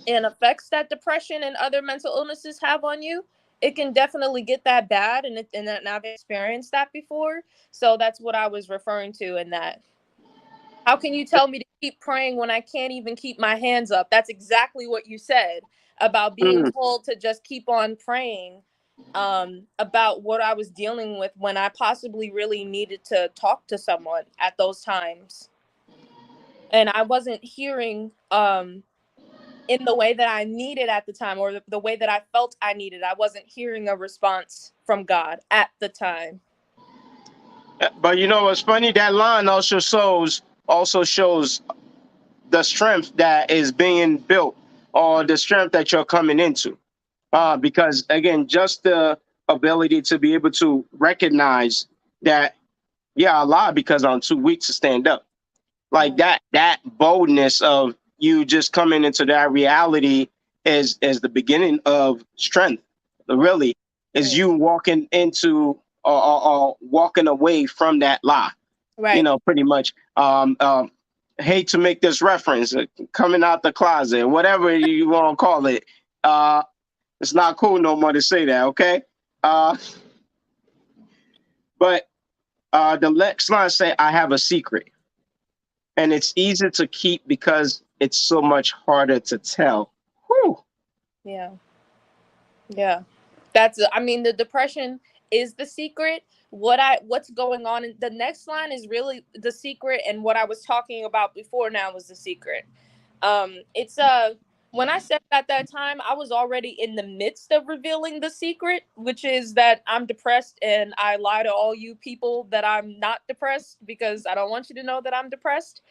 and effects that depression and other mental illnesses have on you. It can definitely get that bad, and I've experienced that before. So that's what I was referring to in that. How can you tell me to keep praying when I can't even keep my hands up? That's exactly what you said about being told to just keep on praying about what I was dealing with when I possibly really needed to talk to someone at those times. And I wasn't hearing in the way that I needed at the time, or the way that I felt I needed. I wasn't hearing a response from God at the time. But you know what's funny? That line also shows the strength that is being built, or the strength that you're coming into. Because again, just the ability to be able to recognize that, yeah, I lied because I'm too weak to stand up. Like that boldness of you just coming into that reality is the beginning of strength. Really, is you walking into, or walking away from that lie. You Right. know, pretty much. Hate to make this reference, coming out the closet, whatever you want to call it. It's not cool no more to say that, okay? Uh, but the next line say, "I have a secret, and it's easy to keep because it's so much harder to tell." Whew. Yeah. Yeah. That's, I mean, the depression is the secret. What's going on in the next line is really the secret, and what I was talking about before now was the secret. It's when I said at that time, I was already in the midst of revealing the secret, which is that I'm depressed, and I lie to all you people that I'm not depressed because I don't want you to know that I'm depressed.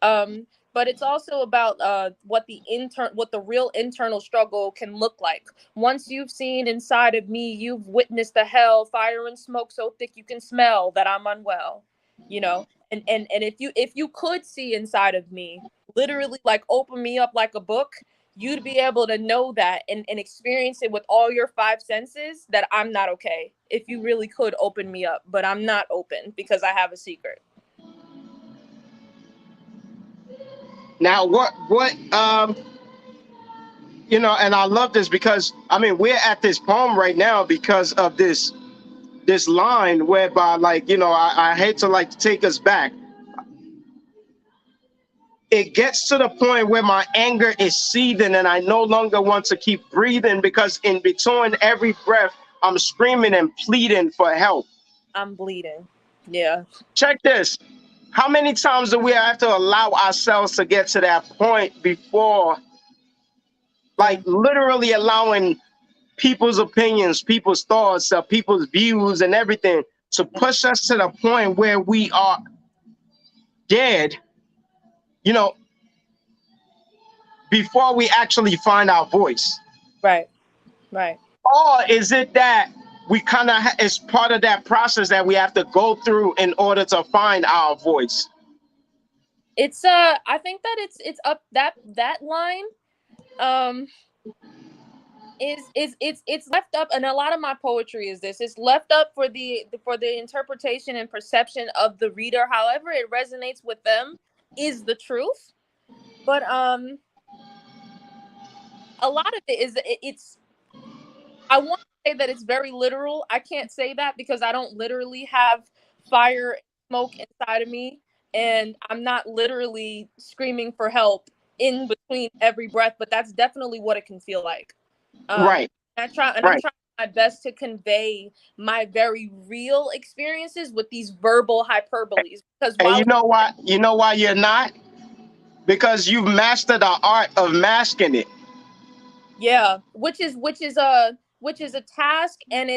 Um, but it's also about what the real internal struggle can look like. Once you've seen inside of me, you've witnessed the hell, fire and smoke so thick you can smell that I'm unwell. You know, and if you could see inside of me, literally like open me up like a book, you'd be able to know that, and experience it with all your five senses, that I'm not okay. If you really could open me up, but I'm not open because I have a secret. Now, and I love this because I mean we're at this poem right now because of this line whereby, like, I hate to like take us back. It gets to the point where my anger is seething and I no longer want to keep breathing, because in between every breath, I'm screaming and pleading for help. I'm bleeding. Yeah. Check this. How many times do we have to allow ourselves to get to that point before, like, Mm, literally allowing people's opinions, people's thoughts, people's views, and everything to push us to the point where we are dead, you know, before we actually find our voice? right. Right. Or is it that we kind of, it's part of that process that we have to go through in order to find our voice? It's I think that it's up that line um it's left up, and a lot of my poetry is this. It's left up for the interpretation and perception of the reader. However it resonates with them is the truth. But a lot of it is it's I want to say that it's very literal. I can't say that because I don't literally have fire and smoke inside of me, and I'm not literally screaming for help in between every breath, but that's definitely what it can feel like. Um, Right, I'm right. trying my best to convey my very real experiences with these verbal hyperboles, because And while you know why? You know why you're not? Because you've mastered the art of masking it. yeah, which is a task, and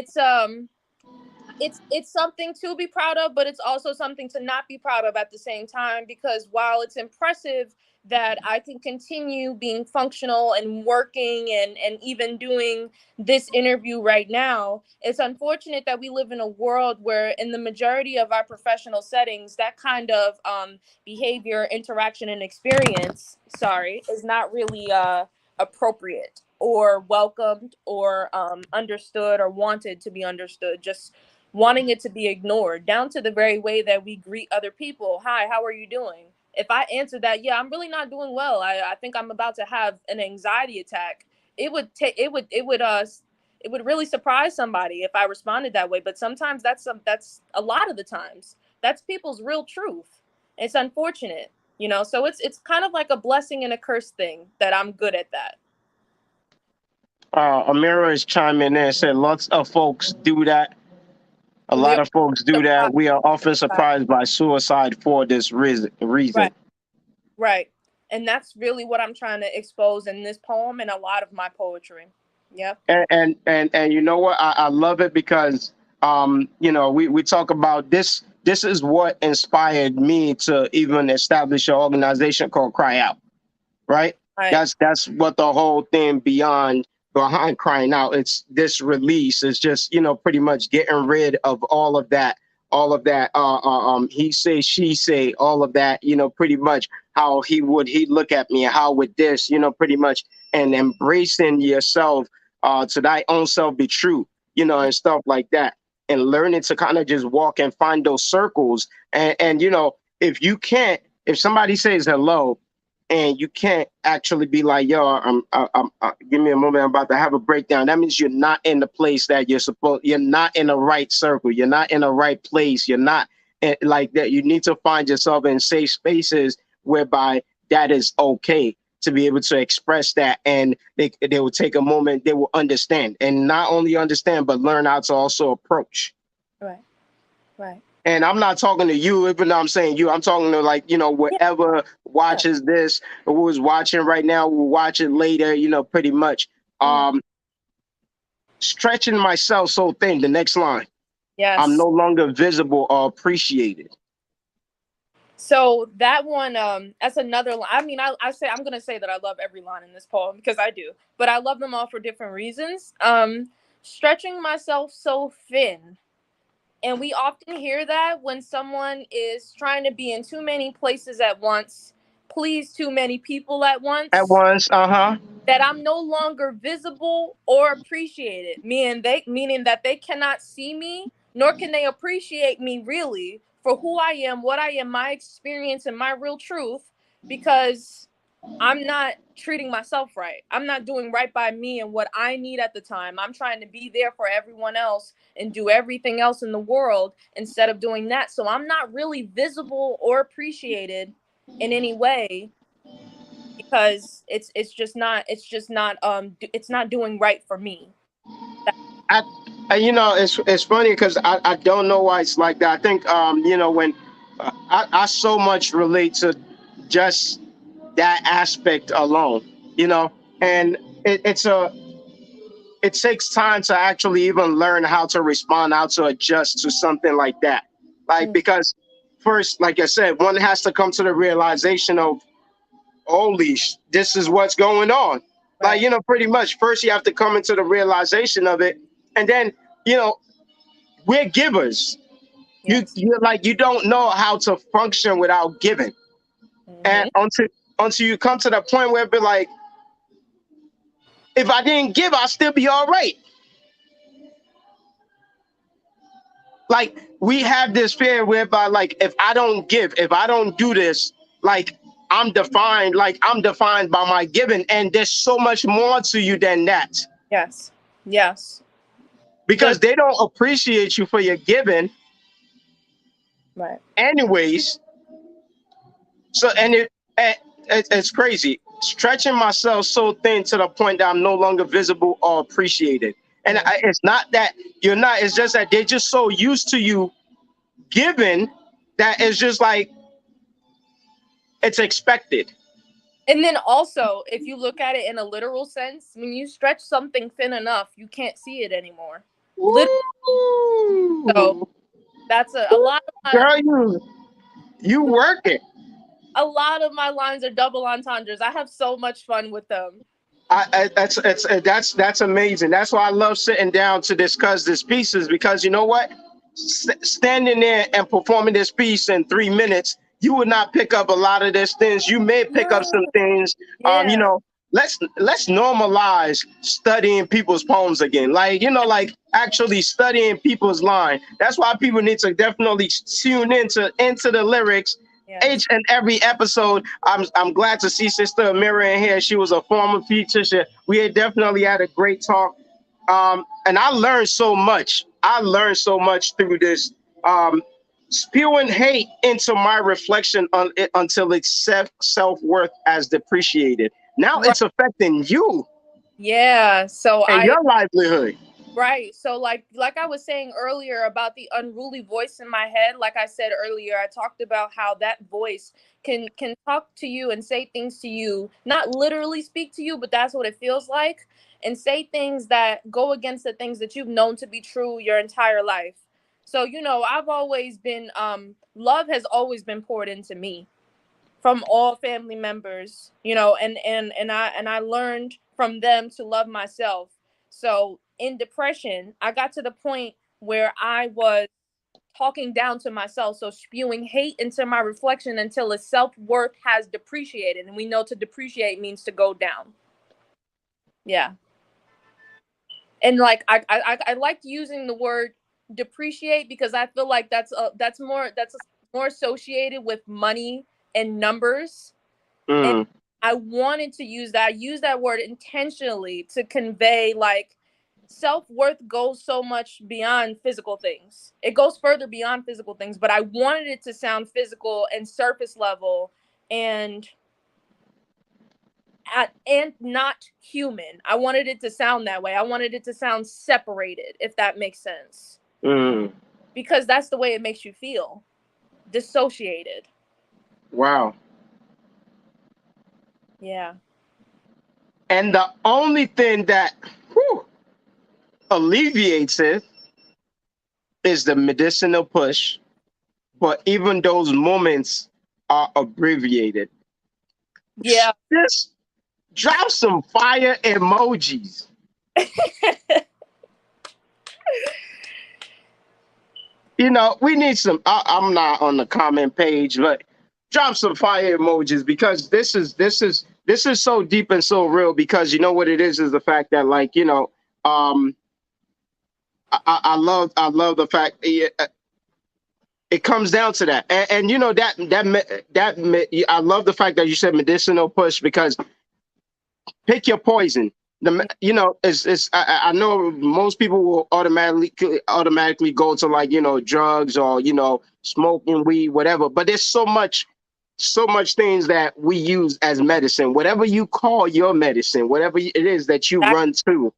it's something to be proud of, but it's also something to not be proud of at the same time, because while it's impressive that I can continue being functional and working and even doing this interview right now, it's unfortunate that we live in a world where in the majority of our professional settings that kind of behavior, interaction, and experience, sorry, is not really appropriate or welcomed or understood or wanted to be understood, just wanting it to be ignored, down to the very way that we greet other people. Hi, how are you doing? If I answered that, yeah, I'm really not doing well, I think I'm about to have an anxiety attack, it would take it would really surprise somebody if I responded that way. But sometimes that's a lot of the times that's people's real truth. It's unfortunate, you know. So it's kind of like a blessing and a curse thing that I'm good at that. Amira is chiming in and said lots of folks do that. A And we lot are of folks do that. surprised. We are often surprised by suicide for this reason. Right, right. And that's really what I'm trying to expose in this poem and a lot of my poetry. Yeah. And you know what? I love it because you know, we talk about this. This is what inspired me to even establish an organization called Cry Out. Right? Right. That's what the whole thing behind crying out. It's this release. It's just, you know, pretty much getting rid of all of that he say, she say, all of that, you know, pretty much how he'd look at me, how would this, you know, pretty much, and embracing yourself, to thy own self be true, you know, and stuff like that. And learning to kind of just walk and find those circles. And you know, if somebody says hello and you can't actually be like, yo, give me a moment, I'm about to have a breakdown. That means you're not in the place that you're not in the right circle. You're not in the right place. You're not like that. You need to find yourself in safe spaces whereby that is okay to be able to express that. And they will take a moment, they will understand, and not only understand, but learn how to also approach. Right. Right. And I'm not talking to you, even though I'm saying you, I'm talking to, like, you know, Yeah. whoever watches this or who is watching right now, will watch it later, you know, pretty much. Stretching myself so thin, the next line. I'm Yes. no longer visible or appreciated. So that one, that's another line. I mean, I say I'm gonna say that I love every line in this poem because I do, but I love them all for different reasons. Stretching myself so thin. And we often hear that when someone is trying to be in too many places at once, please too many people at At once, once, that I'm no longer visible or appreciated, meaning that they cannot see me, nor can they appreciate me really for who I am, what I am, my experience, and my real truth, because I'm not treating myself right. I'm not doing right by me and what I need at the time. I'm trying to be there for everyone else and do everything else in the world instead of doing that. So I'm not really visible or appreciated in any way because it's not doing right for me. I, you know, it's funny because I don't know why it's like that. I think, you know, when I so much relate to just that aspect alone, you know, and it takes time to actually even learn how to respond, how to adjust to something like that. Like, Mm, because first, like I said, one has to come to the realization of, holy, this is what's going on. Like, right. you know, pretty much first you have to come into the realization of it. And then, you know, we're givers. Yes. You're like, you don't know how to function without giving. And Hmm. until you come to the point where it be like, if I didn't give, I'll still be all right. Like, we have this fear whereby, like, if I don't give, if I don't do this, like, I'm defined by my giving. And there's so much more to you than that. Yes. Yes. Because There's they don't appreciate you for your giving right. anyways. So, and it's crazy. Stretching myself so thin to the point that I'm no longer visible or appreciated. And Mhm. it's not that you're not, it's just that they're just so used to you giving that it's just like, it's expected. And then also, if you look at it in a literal sense, when you stretch something thin enough, you can't see it anymore. Literally. So Ooh, that's a lot of girl, you work it. my lines are double entendres. I have so much fun with them. That's amazing. That's why I love sitting down to discuss these pieces because you know what, standing there and performing this piece in 3 minutes, you would not pick up a lot of these things. You may pick up No. some things. You Yeah. know, let's normalize studying people's poems again. Like like actually studying people's line. That's why people need to definitely tune into the lyrics Yes. each and every episode. I'm glad to see Sister Amira in here. She was a former teacher. We had definitely had a great talk. And I learned so much. I learned so much through this. Spewing hate into my reflection on it until it's self-worth as depreciated. Now Right. it's affecting you Yeah. So and your livelihood. right. So like I was saying earlier about the unruly voice in my head, like I said earlier, I talked about how that voice can talk to you and say things to you, not literally speak to you, but that's what it feels like, and say things that go against the things that you've known to be true your entire life. So, I've always been love has always been poured into me from all family members, and I learned from them to love myself. So in depression, I got to the point where I was talking down to myself, so spewing hate into my reflection until its self-worth has depreciated, and we know to depreciate means to go down. Yeah. And like I liked using the word depreciate because I feel like that's more associated with money and numbers. And Mm, I wanted to use that. I use that word intentionally to convey like self-worth goes so much beyond physical things. It goes further beyond physical things, but I wanted it to sound physical and surface level and and not human. I wanted it to sound that way. I wanted it to sound separated, if that makes sense. mm, Because that's the way it makes you feel. Dissociated. wow. Yeah. And the only thing that whew, alleviates it is the medicinal push. But even those moments are abbreviated. Yeah. Just drop some fire emojis. We need some. I'm not on the comment page, but drop some fire emojis because this is so deep and so real. Because you know what it is the fact that um, I love the fact it comes down to that, and I love the fact that you said medicinal push because pick your poison. I know most people will automatically go to drugs or smoking weed, whatever. But there's so much things that we use as medicine. Whatever you call your medicine, whatever it is that you That, run to,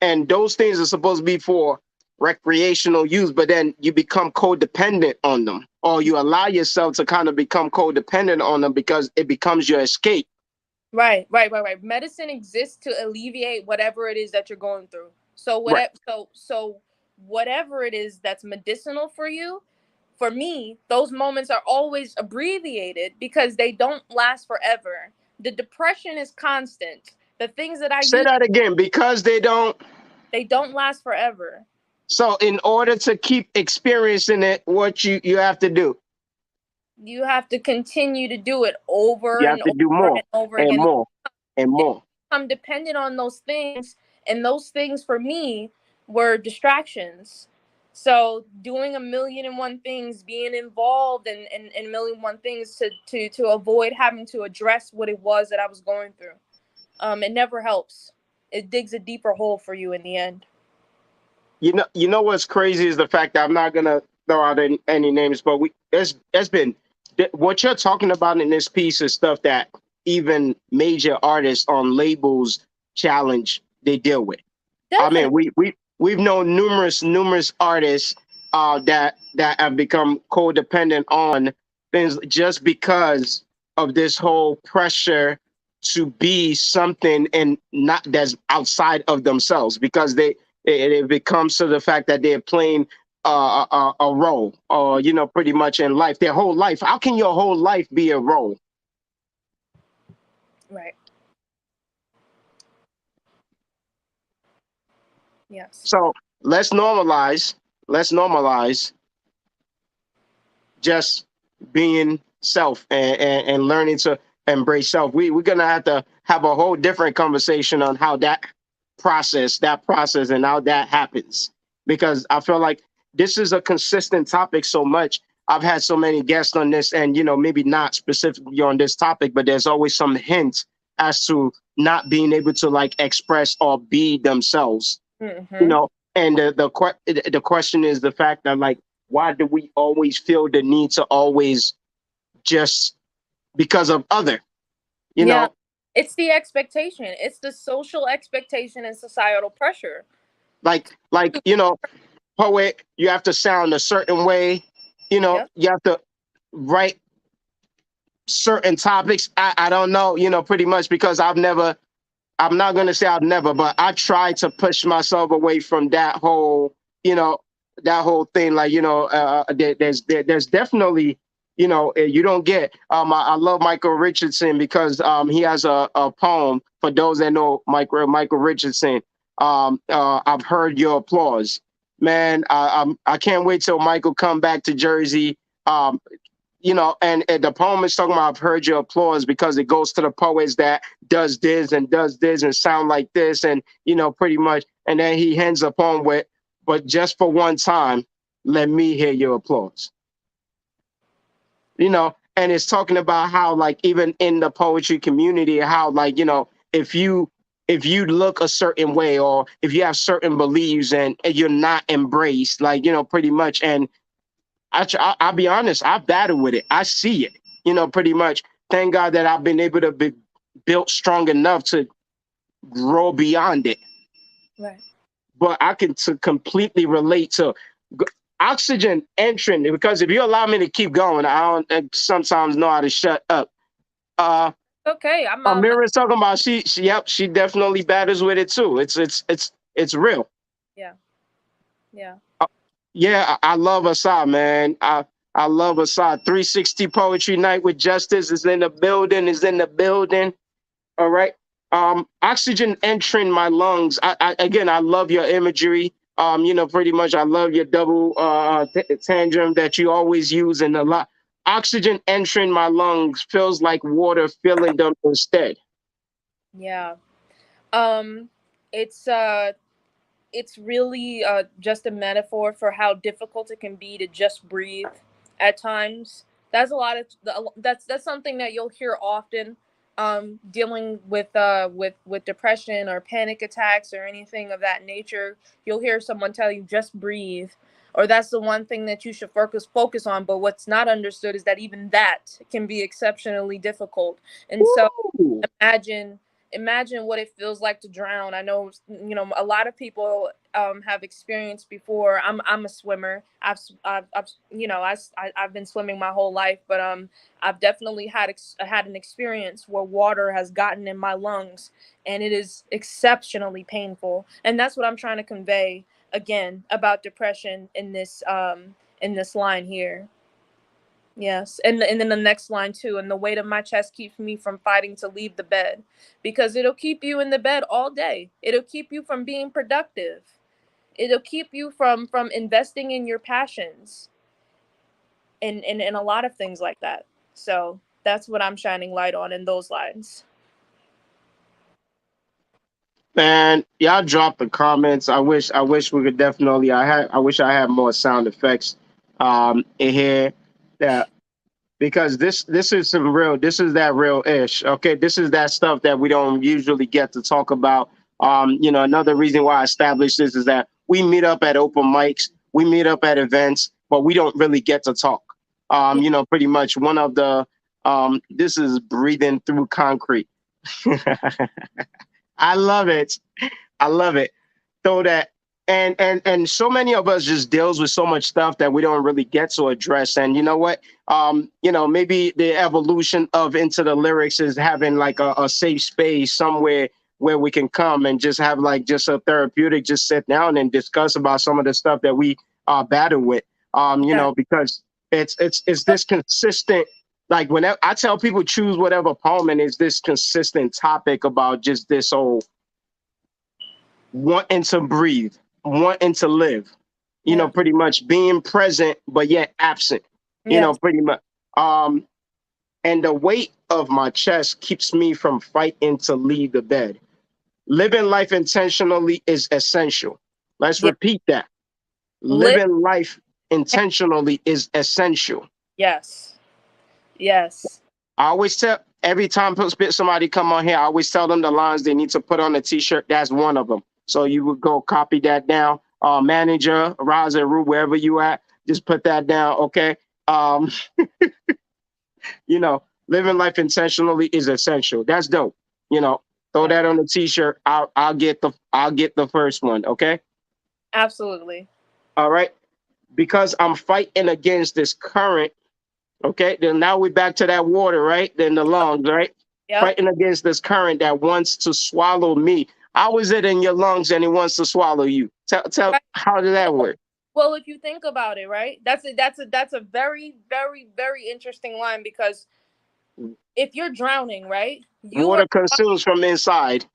and those things are supposed to be for recreational use. But then you become codependent on them, or you allow yourself to kind of become codependent on them because it becomes your escape. right. Medicine exists to alleviate whatever it is that you're going through. So Right. whatever it is that's medicinal for you, for me, those moments are always abbreviated because they don't last forever. The depression is constant. The things that I Say use, that again, because they don't. they don't last forever. So in order to keep experiencing it, what you have to do, You have to continue to do it over you have and to do over more and over and again. more and more. I'm dependent on those things, and those things for me were distractions. So doing a million and one things, being involved in a million and one things to avoid having to address what it was that I was going through. It never helps. It digs a deeper hole for you in the end. You know what's crazy is the fact that I'm not gonna throw out any names, but it's been what you're talking about in this piece is stuff that even major artists on labels challenge they deal with. I Definitely. mean, we've known numerous artists that have become codependent on things just because of this whole pressure to be something and not that's outside of themselves because If it comes to the fact that they're playing a role, or pretty much in life, their whole life. How can your whole life be a role? Right. Yes. So let's normalize. Let's normalize just being self, and learning to embrace self. We're gonna have to have a whole different conversation on how that process and how that happens, because I feel like this is a consistent topic so much. I've had so many guests on this, and maybe not specifically on this topic, but there's always some hints as to not being able to like express or be themselves. Mm-hmm. And the question is the fact that, like, why do we always feel the need to always just because of other, you Yeah. know, It's the expectation. It's the social expectation and societal pressure. like poet, you have to sound a certain way, Yep. you have to write certain topics. I don't know, pretty much, because I'm not gonna say I've never, but I try to push myself away from you know, that whole thing. Like, there's definitely, you don't get. I love Michael Richardson because he has a poem. For those that know Michael Richardson, I've heard your applause, man. I can't wait till Michael come back to Jersey. And the poem is talking about I've heard your applause, because it goes to the poets that does this and sound like this, and pretty much, and then he ends the poem with, but just for one time, let me hear your applause. And it's talking about how, like, even in the poetry community, how, like, if you look a certain way, or if you have certain beliefs, and you're not embraced, like, pretty much. And I'll be honest, I battle with it. I see it, pretty much. Thank God that I've been able to be built strong enough to grow beyond it. Right. But I can completely relate to oxygen entering, because if you allow me to keep going, I don't sometimes know how to shut up. Uh, Okay. I'm Amira's talking about yep, she definitely battles with it too. It's real. Yeah. Yeah. Yeah, I love Asad, man. I love Asad. 360 Poetry Night with Justice is in the building. Is in the building. All right. Oxygen entering my lungs. Again, I love your imagery. Pretty much, I love your double tantrum that you always use, and a lot. Oxygen entering my lungs feels like water filling them instead. Yeah. Um, it's really just a metaphor for how difficult it can be to just breathe at times. That's a lot of that's something that you'll hear often, dealing with depression or panic attacks or anything of that nature. You'll hear someone tell you just breathe, or that's the one thing that you should focus on. But what's not understood is that even that can be exceptionally difficult. And so Ooh. imagine what it feels like to drown. I know, a lot of people have experienced before. I'm a swimmer. I've been swimming my whole life, but I've definitely had an experience where water has gotten in my lungs, and it is exceptionally painful. And that's what I'm trying to convey again about depression in this line here. Yes, and then the next line too, and the weight of my chest keeps me from fighting to leave the bed, because it'll keep you in the bed all day. It'll keep you from being productive. It'll keep you from investing in your passions, and a lot of things like that. So that's what I'm shining light on in those lines. Man, y'all drop the comments. I wish we could definitely. I wish I had more sound effects in here. Yeah, because this is some real. This is that real ish. Okay, this is that stuff that we don't usually get to talk about. Another reason why I established this is that we meet up at open mics, we meet up at events, but we don't really get to talk. Pretty much one of the this is breathing through concrete. I love it. I love it. So that and so many of us just deals with so much stuff that we don't really get to address. And you know what? Maybe the evolution of Into the Lyrics is having like a safe space somewhere where we can come and just have like just a therapeutic, just sit down and discuss about some of the stuff that we battle with. You Yeah. know, because it's this consistent. Like whenever I tell people choose whatever poem, and it's this consistent topic about just this whole wanting to breathe, wanting to live. You know, Yeah. pretty much being present but yet absent. You know, Yes. pretty much. Um, and the weight of my chest keeps me from fighting to leave the bed. Living life intentionally is essential. Let's Yeah. repeat that. Live. Living life intentionally is essential. Yes. Yes. I always tell every time somebody come on here, I always tell them the lines they need to put on a t-shirt. That's one of them. So you would go copy that down. Manager, Roz and Rue, wherever you at, just put that down. Okay. Um, you know, living life intentionally is essential. That's dope. You know, throw Yeah. that on the t-shirt. I'll get the first one. Okay. Absolutely. All right. Because I'm fighting against this current. Okay. Then now we're back to that water, right? Then the lungs, right? Yep. Fighting against this current that wants to swallow me. How is it in your lungs and it wants to swallow you? Tell Right. how did that work? Well, if you think about it, right? That's a very, very, very interesting line, because if you're drowning, right? You are Water consumes from inside.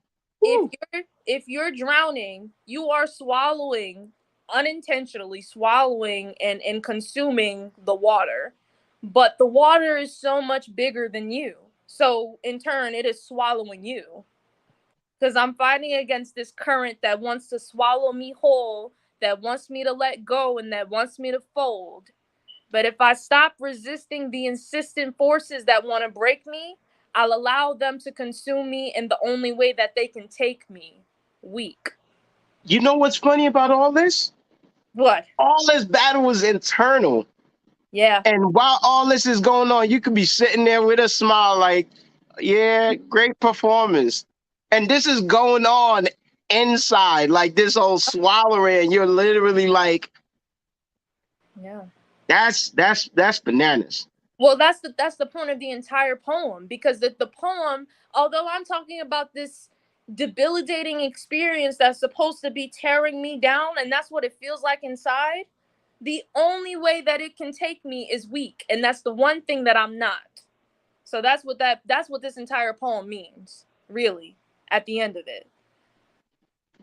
if Woo. you're drowning, you are swallowing, unintentionally swallowing and consuming the water. But the water is so much bigger than you. So in turn, it is swallowing you. Because I'm fighting against this current that wants to swallow me whole, that wants me to let go, and that wants me to fold. But if I stop resisting the insistent forces that want to break me, I'll allow them to consume me in the only way that they can take me. Weak. You know what's funny about all this? What? All this battle is internal. Yeah. And while all this is going on, you could be sitting there with a smile like, yeah, great performance. And this is going on inside, like this whole swallowing. You're literally like, Yeah. that's bananas. Well, that's the point of the entire poem, because the poem, although I'm talking about this debilitating experience that's supposed to be tearing me down, and that's what it feels like inside, the only way that it can take me is weak, and that's the one thing that I'm not. So that's what this entire poem means, really, at the end of it.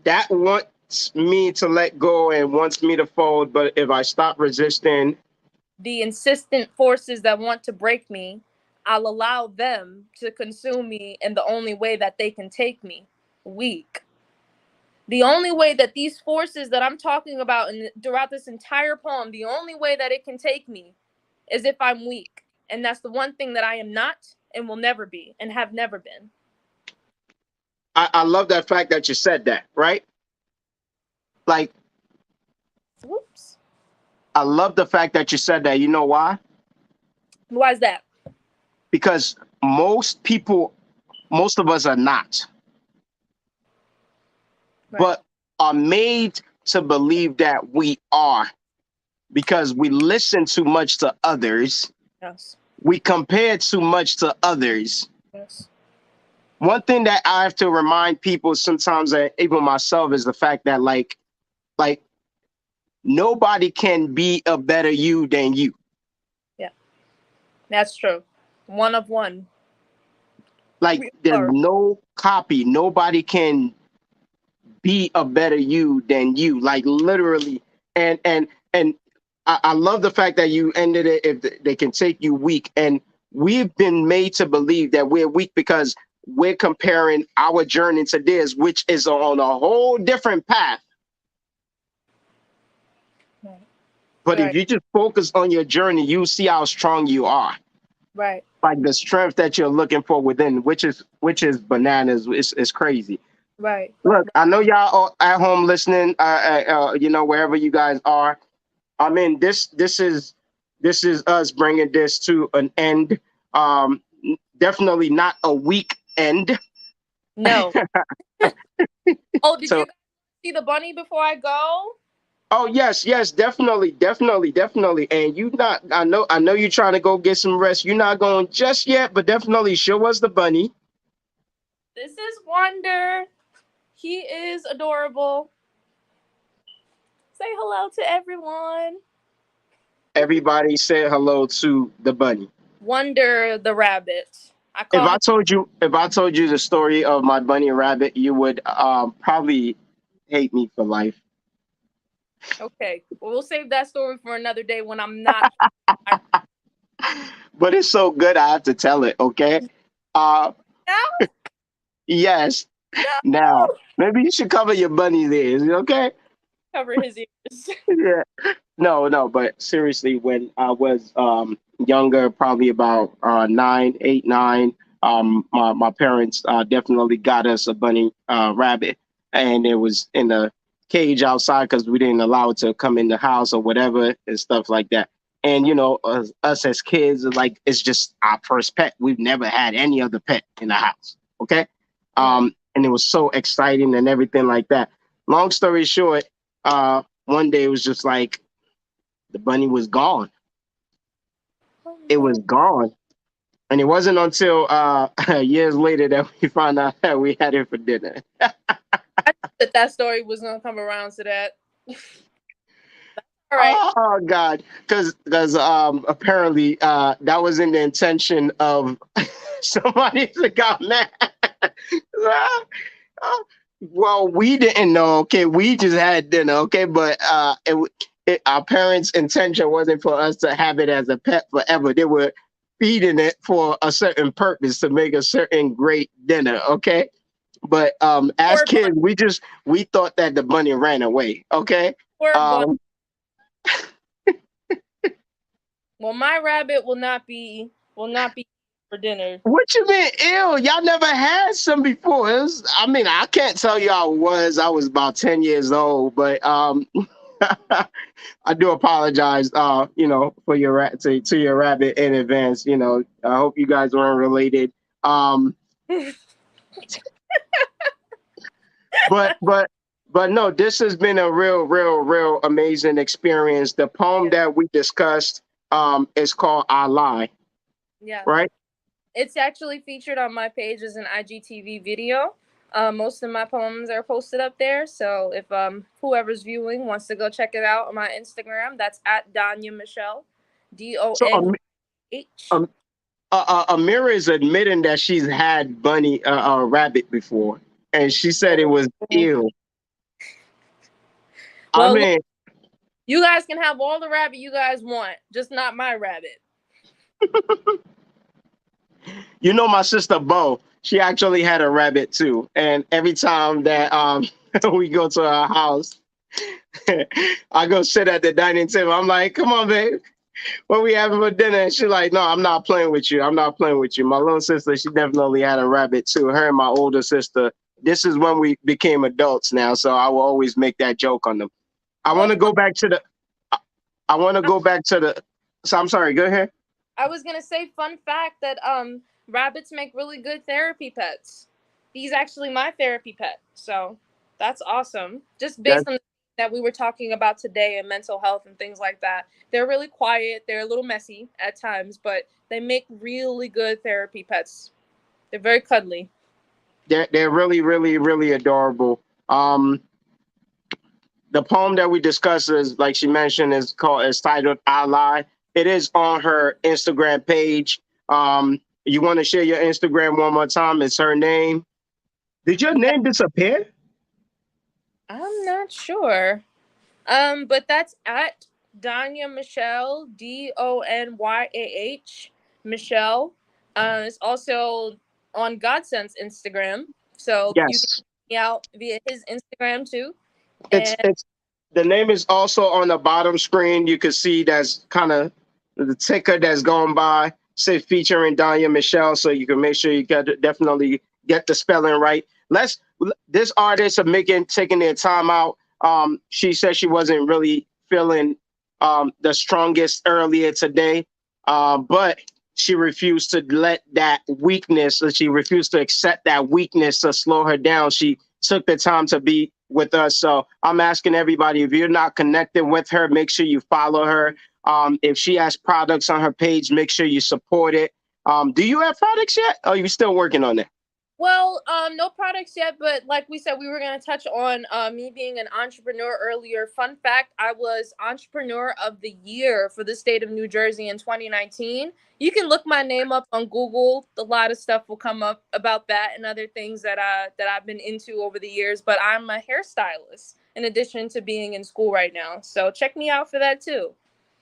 That wants me to let go and wants me to fold. But if I stop resisting, The insistent forces that want to break me, I'll allow them to consume me in the only way that they can take me. Weak. The only way that these forces that I'm talking about throughout this entire poem, the only way that it can take me is if I'm weak. And that's the one thing that I am not and will never be and have never been. I love that fact that you said that, right? Like, Whoops. I love the fact that you said that. You know why? Why is that? Because most of us are not, Right. but are made to believe that we are because we listen too much to others. Yes. We compare too much to others. Yes. One thing that I have to remind people sometimes, even myself, is the fact that like nobody can be a better you than you. Yeah. That's true. One of one. Like there's no copy. Nobody can be a better you than you. Like literally. And I love the fact that you ended it if they can take you weak. And we've been made to believe that we're weak because we're comparing our journey to theirs, which is on a whole different path. Right. But Right. if you just focus on your journey, you see how strong you are. Right. Like the strength that you're looking for within, which is bananas. It's crazy. Right. Look, I know y'all are at home listening. You know, wherever you guys are. I mean, this is us bringing this to an end. Definitely not a week end. No. Oh, did So, you see the bunny before I go? oh yes, definitely. And you not, I know you're trying to go get some rest. You're not going just yet, but definitely show us the bunny. This is Wonder. He is adorable. Say hello to everyone. Everybody said hello to the bunny. Wonder the rabbit. I call him. If I told you the story of my bunny and rabbit, you would probably hate me for life. Okay, well, we'll save that story for another day when I'm not. But it's so good, I have to tell it. Okay. Uh, Now? yes. Now, No. maybe you should cover your bunny's ears. Okay. Cover his ears. Yeah. No, no, but seriously, when I was younger, probably about 9, 8, 9, my parents definitely got us a bunny rabbit, and it was in a cage outside because we didn't allow it to come in the house or whatever and stuff like that. And us as kids, like it's just our first pet. We've never had any other pet in the house. Okay, Right. and it was so exciting and everything like that. Long story short, one day it was just like the bunny was gone. Oh, It no. was gone. And it wasn't until years later that we found out that we had it for dinner. I knew that story was gonna come around to that. All right. Oh God. Because apparently that was in the intention of somebody that got mad. Well, we didn't know, okay? We just had dinner, okay? But our parents' intention wasn't for us to have it as a pet forever. They were feeding it for a certain purpose to make a certain great dinner, okay? But as Poor bunny. kids, we thought that the bunny ran away, okay? Poor bunny. Um, Well, my rabbit will not be for dinner. what you mean, ew? Y'all never had some before. I mean, I can't tell you I was. I was about 10 years old, but I do apologize, for your to your rabbit in advance. I hope you guys weren't related. But no, this has been a real amazing experience. The poem that we discussed is called "I Lie," Yeah. right? It's actually featured on my page as an IGTV video. Most of my poems are posted up there. So if whoever's viewing wants to go check it out on my Instagram, that's at DONYAH MICHELLE. So DONYH. Amira is admitting that she's had bunny rabbit before, and she said it was ew. I Well, look, mean, you guys can have all the rabbit you guys want, just not my rabbit. my sister Bo, she actually had a rabbit too, and every time that we go to her house, I go sit at the dining table. I'm like, "Come on, babe, what we having for dinner?" And she's like, "No, I'm not playing with you. I'm not playing with you." My little sister, she definitely had a rabbit too. Her and my older sister. This is when we became adults now, so I will always make that joke on them. I want to go back to the. I want to go back to the. So I'm sorry. Go ahead. I was gonna say, fun fact that rabbits make really good therapy pets. He's actually my therapy pet, so that's awesome. Just based on the that we were talking about today and mental health and things like that. They're really quiet. They're a little messy at times, but they make really good therapy pets. They're very cuddly. They're really adorable. The poem that we discussed is, like she mentioned, is titled "I Lie." It is on her Instagram page. You want to share your Instagram one more time? It's her name. Did your name disappear? I'm not sure. But that's at Donyah Michelle, DONYAH Michelle. It's also on Godsent's Instagram, so you can Yes. check me out via his Instagram too. It's And it's the name is also on the bottom screen. You can see that's kind of the ticker that's going by, say featuring Donya Michelle. So you can make sure you definitely get the spelling right. This artist of taking their time out. She said she wasn't really feeling the strongest earlier today, but she refused to let that weakness, or she refused to accept that weakness to slow her down. She took the time to be with us. So I'm asking everybody, if you're not connected with her, make sure you follow her. If she has products on her page, make sure you support it. Do you have products yet? Or are you still working on it? Well, no products yet, but like we said, we were going to touch on me being an entrepreneur earlier. Fun fact, I was Entrepreneur of the Year for the state of New Jersey in 2019. You can look my name up on Google. A lot of stuff will come up about that and other things that I've been into over the years, but I'm a hairstylist in addition to being in school right now. So check me out for that too.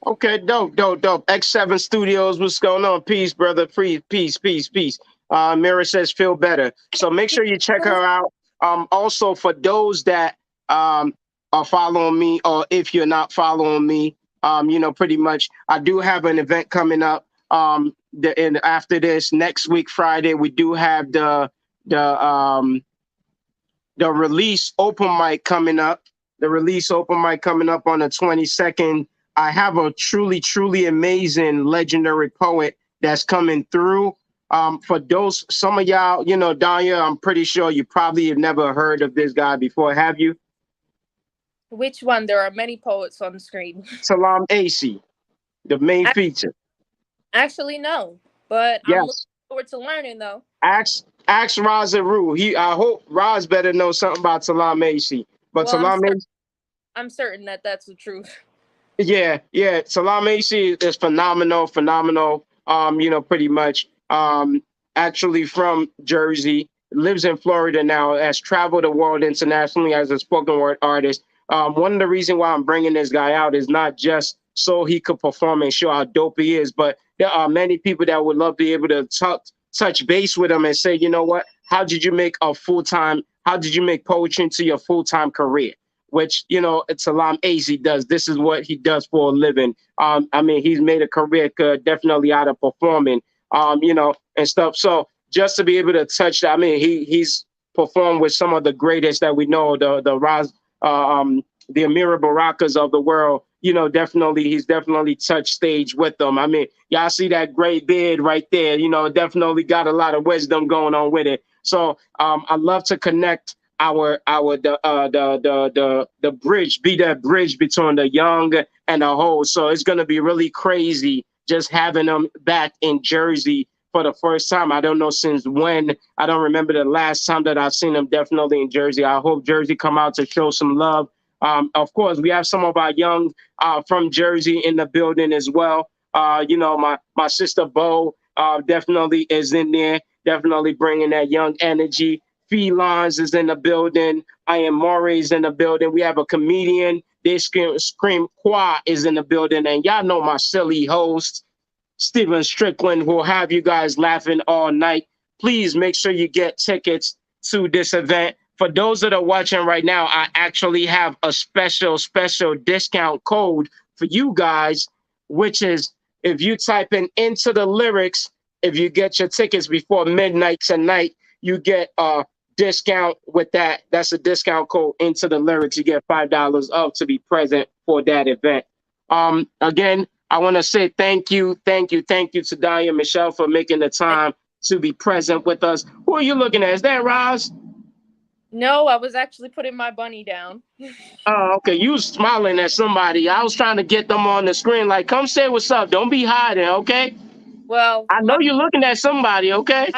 Okay, dope. X7 Studios, what's going on? Peace, brother. Peace. Mira says feel better. So make sure you check her out. Also for those that are following me, or if you're not following me, pretty much I do have an event coming up. And after this, next week, Friday, we do have the release open mic coming up. The release open mic coming up on the 22nd. I have a truly amazing legendary poet that's coming through. For those, some of y'all, Donya, I'm pretty sure you probably have never heard of this guy before, have you? Which one? There are many poets on the screen. Salam AC, the main feature. Actually, no, but Yes. I'm looking forward to learning though. Ask Raz Aru. I hope Raz better know something about Salam AC. But Well, Salam AC, I'm certain that that's the truth. yeah. Salam AC is phenomenal. Pretty much. Actually from Jersey, lives in Florida now, has traveled the world internationally as a spoken word artist. One of the reasons why I'm bringing this guy out is not just so he could perform and show how dope he is, but there are many people that would love to be able to touch base with him and say, you know what, how did you make poetry into your full-time career? Which, Salam AC does. This is what he does for a living. He's made a career definitely out of performing, and stuff. So just to be able to touch that, he's performed with some of the greatest that we know, the Amira Barakas of the world. He's definitely touched stage with them. Y'all see that great beard right there, definitely got a lot of wisdom going on with it. So I love to connect the bridge, be that bridge between the young and the old. So it's gonna be really crazy just having them back in Jersey for the first time. I don't know since when. I don't remember the last time that I've seen them definitely in Jersey. I hope Jersey come out to show some love. Of course, we have some of our young from Jersey in the building as well. My sister Bo definitely is in there, definitely bringing that young energy. Felines is in the building. I am Maury's in the building. We have a comedian. They scream Qua is in the building. And y'all know my silly host, Steven Strickland, will have you guys laughing all night. Please make sure you get tickets to this event. For those that are watching right now, I actually have a special discount code for you guys, which is if you type in Into the Lyrics, if you get your tickets before midnight tonight, you get a discount with that. That's a discount code, Into the Lyrics. You get $5 off to be present for that event. Again, I want to say thank you to DONYAH Michelle for making the time to be present with us. Who are you looking at? Is that Roz? No, I was actually putting my bunny down. Oh, okay. You was smiling at somebody. I was trying to get them on the screen. Like, come say what's up. Don't be hiding, okay? Well, I know you're looking at somebody, okay?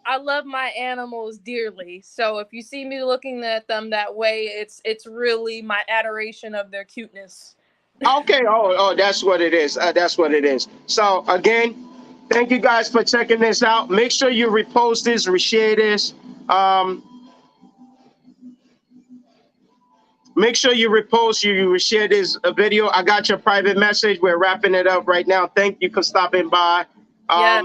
I love my animals dearly. So if you see me looking at them that way, it's really my adoration of their cuteness. Okay. Oh, that's what it is. That's what it is. So again, thank you guys for checking this out. Make sure you repost this, reshare this. Make sure you repost, you reshare this video. I got your private message. We're wrapping it up right now. Thank you for stopping by. Yeah.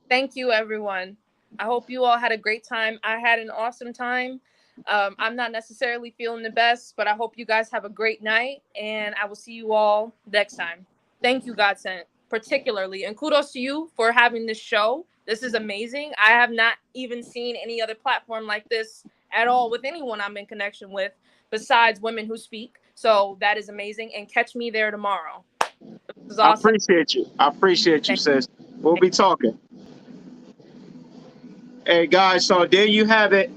Thank you, everyone. I hope you all had a great time. I had an awesome time. I'm not necessarily feeling the best, but I hope you guys have a great night, and I will see you all next time. Thank you, Godsent, particularly, and kudos to you for having this show. This is amazing. I have not even seen any other platform like this at all with anyone I'm in connection with besides Women Who Speak. So that is amazing, and catch me there tomorrow. This is awesome. I appreciate you, sis. We'll be talking. Hey guys, so there you have it.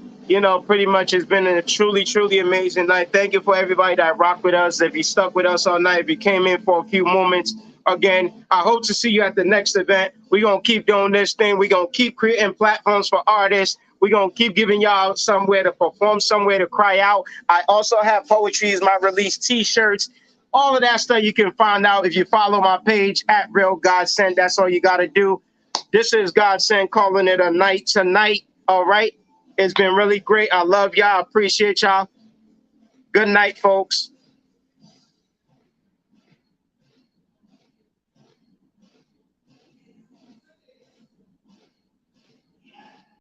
Pretty much it's been a truly amazing night. Thank you for everybody that rocked with us. If you stuck with us all night, if you came in for a few moments, again, I hope to see you at the next event. We're going to keep doing this thing. We're going to keep creating platforms for artists. We're going to keep giving y'all somewhere to perform, somewhere to cry out. I also have poetry as my release t-shirts. All of that stuff you can find out if you follow my page at Real Godsent. That's all you got to do. This is Godsent calling it a night tonight. All right. It's been really great. I love y'all. I appreciate y'all. Good night, folks.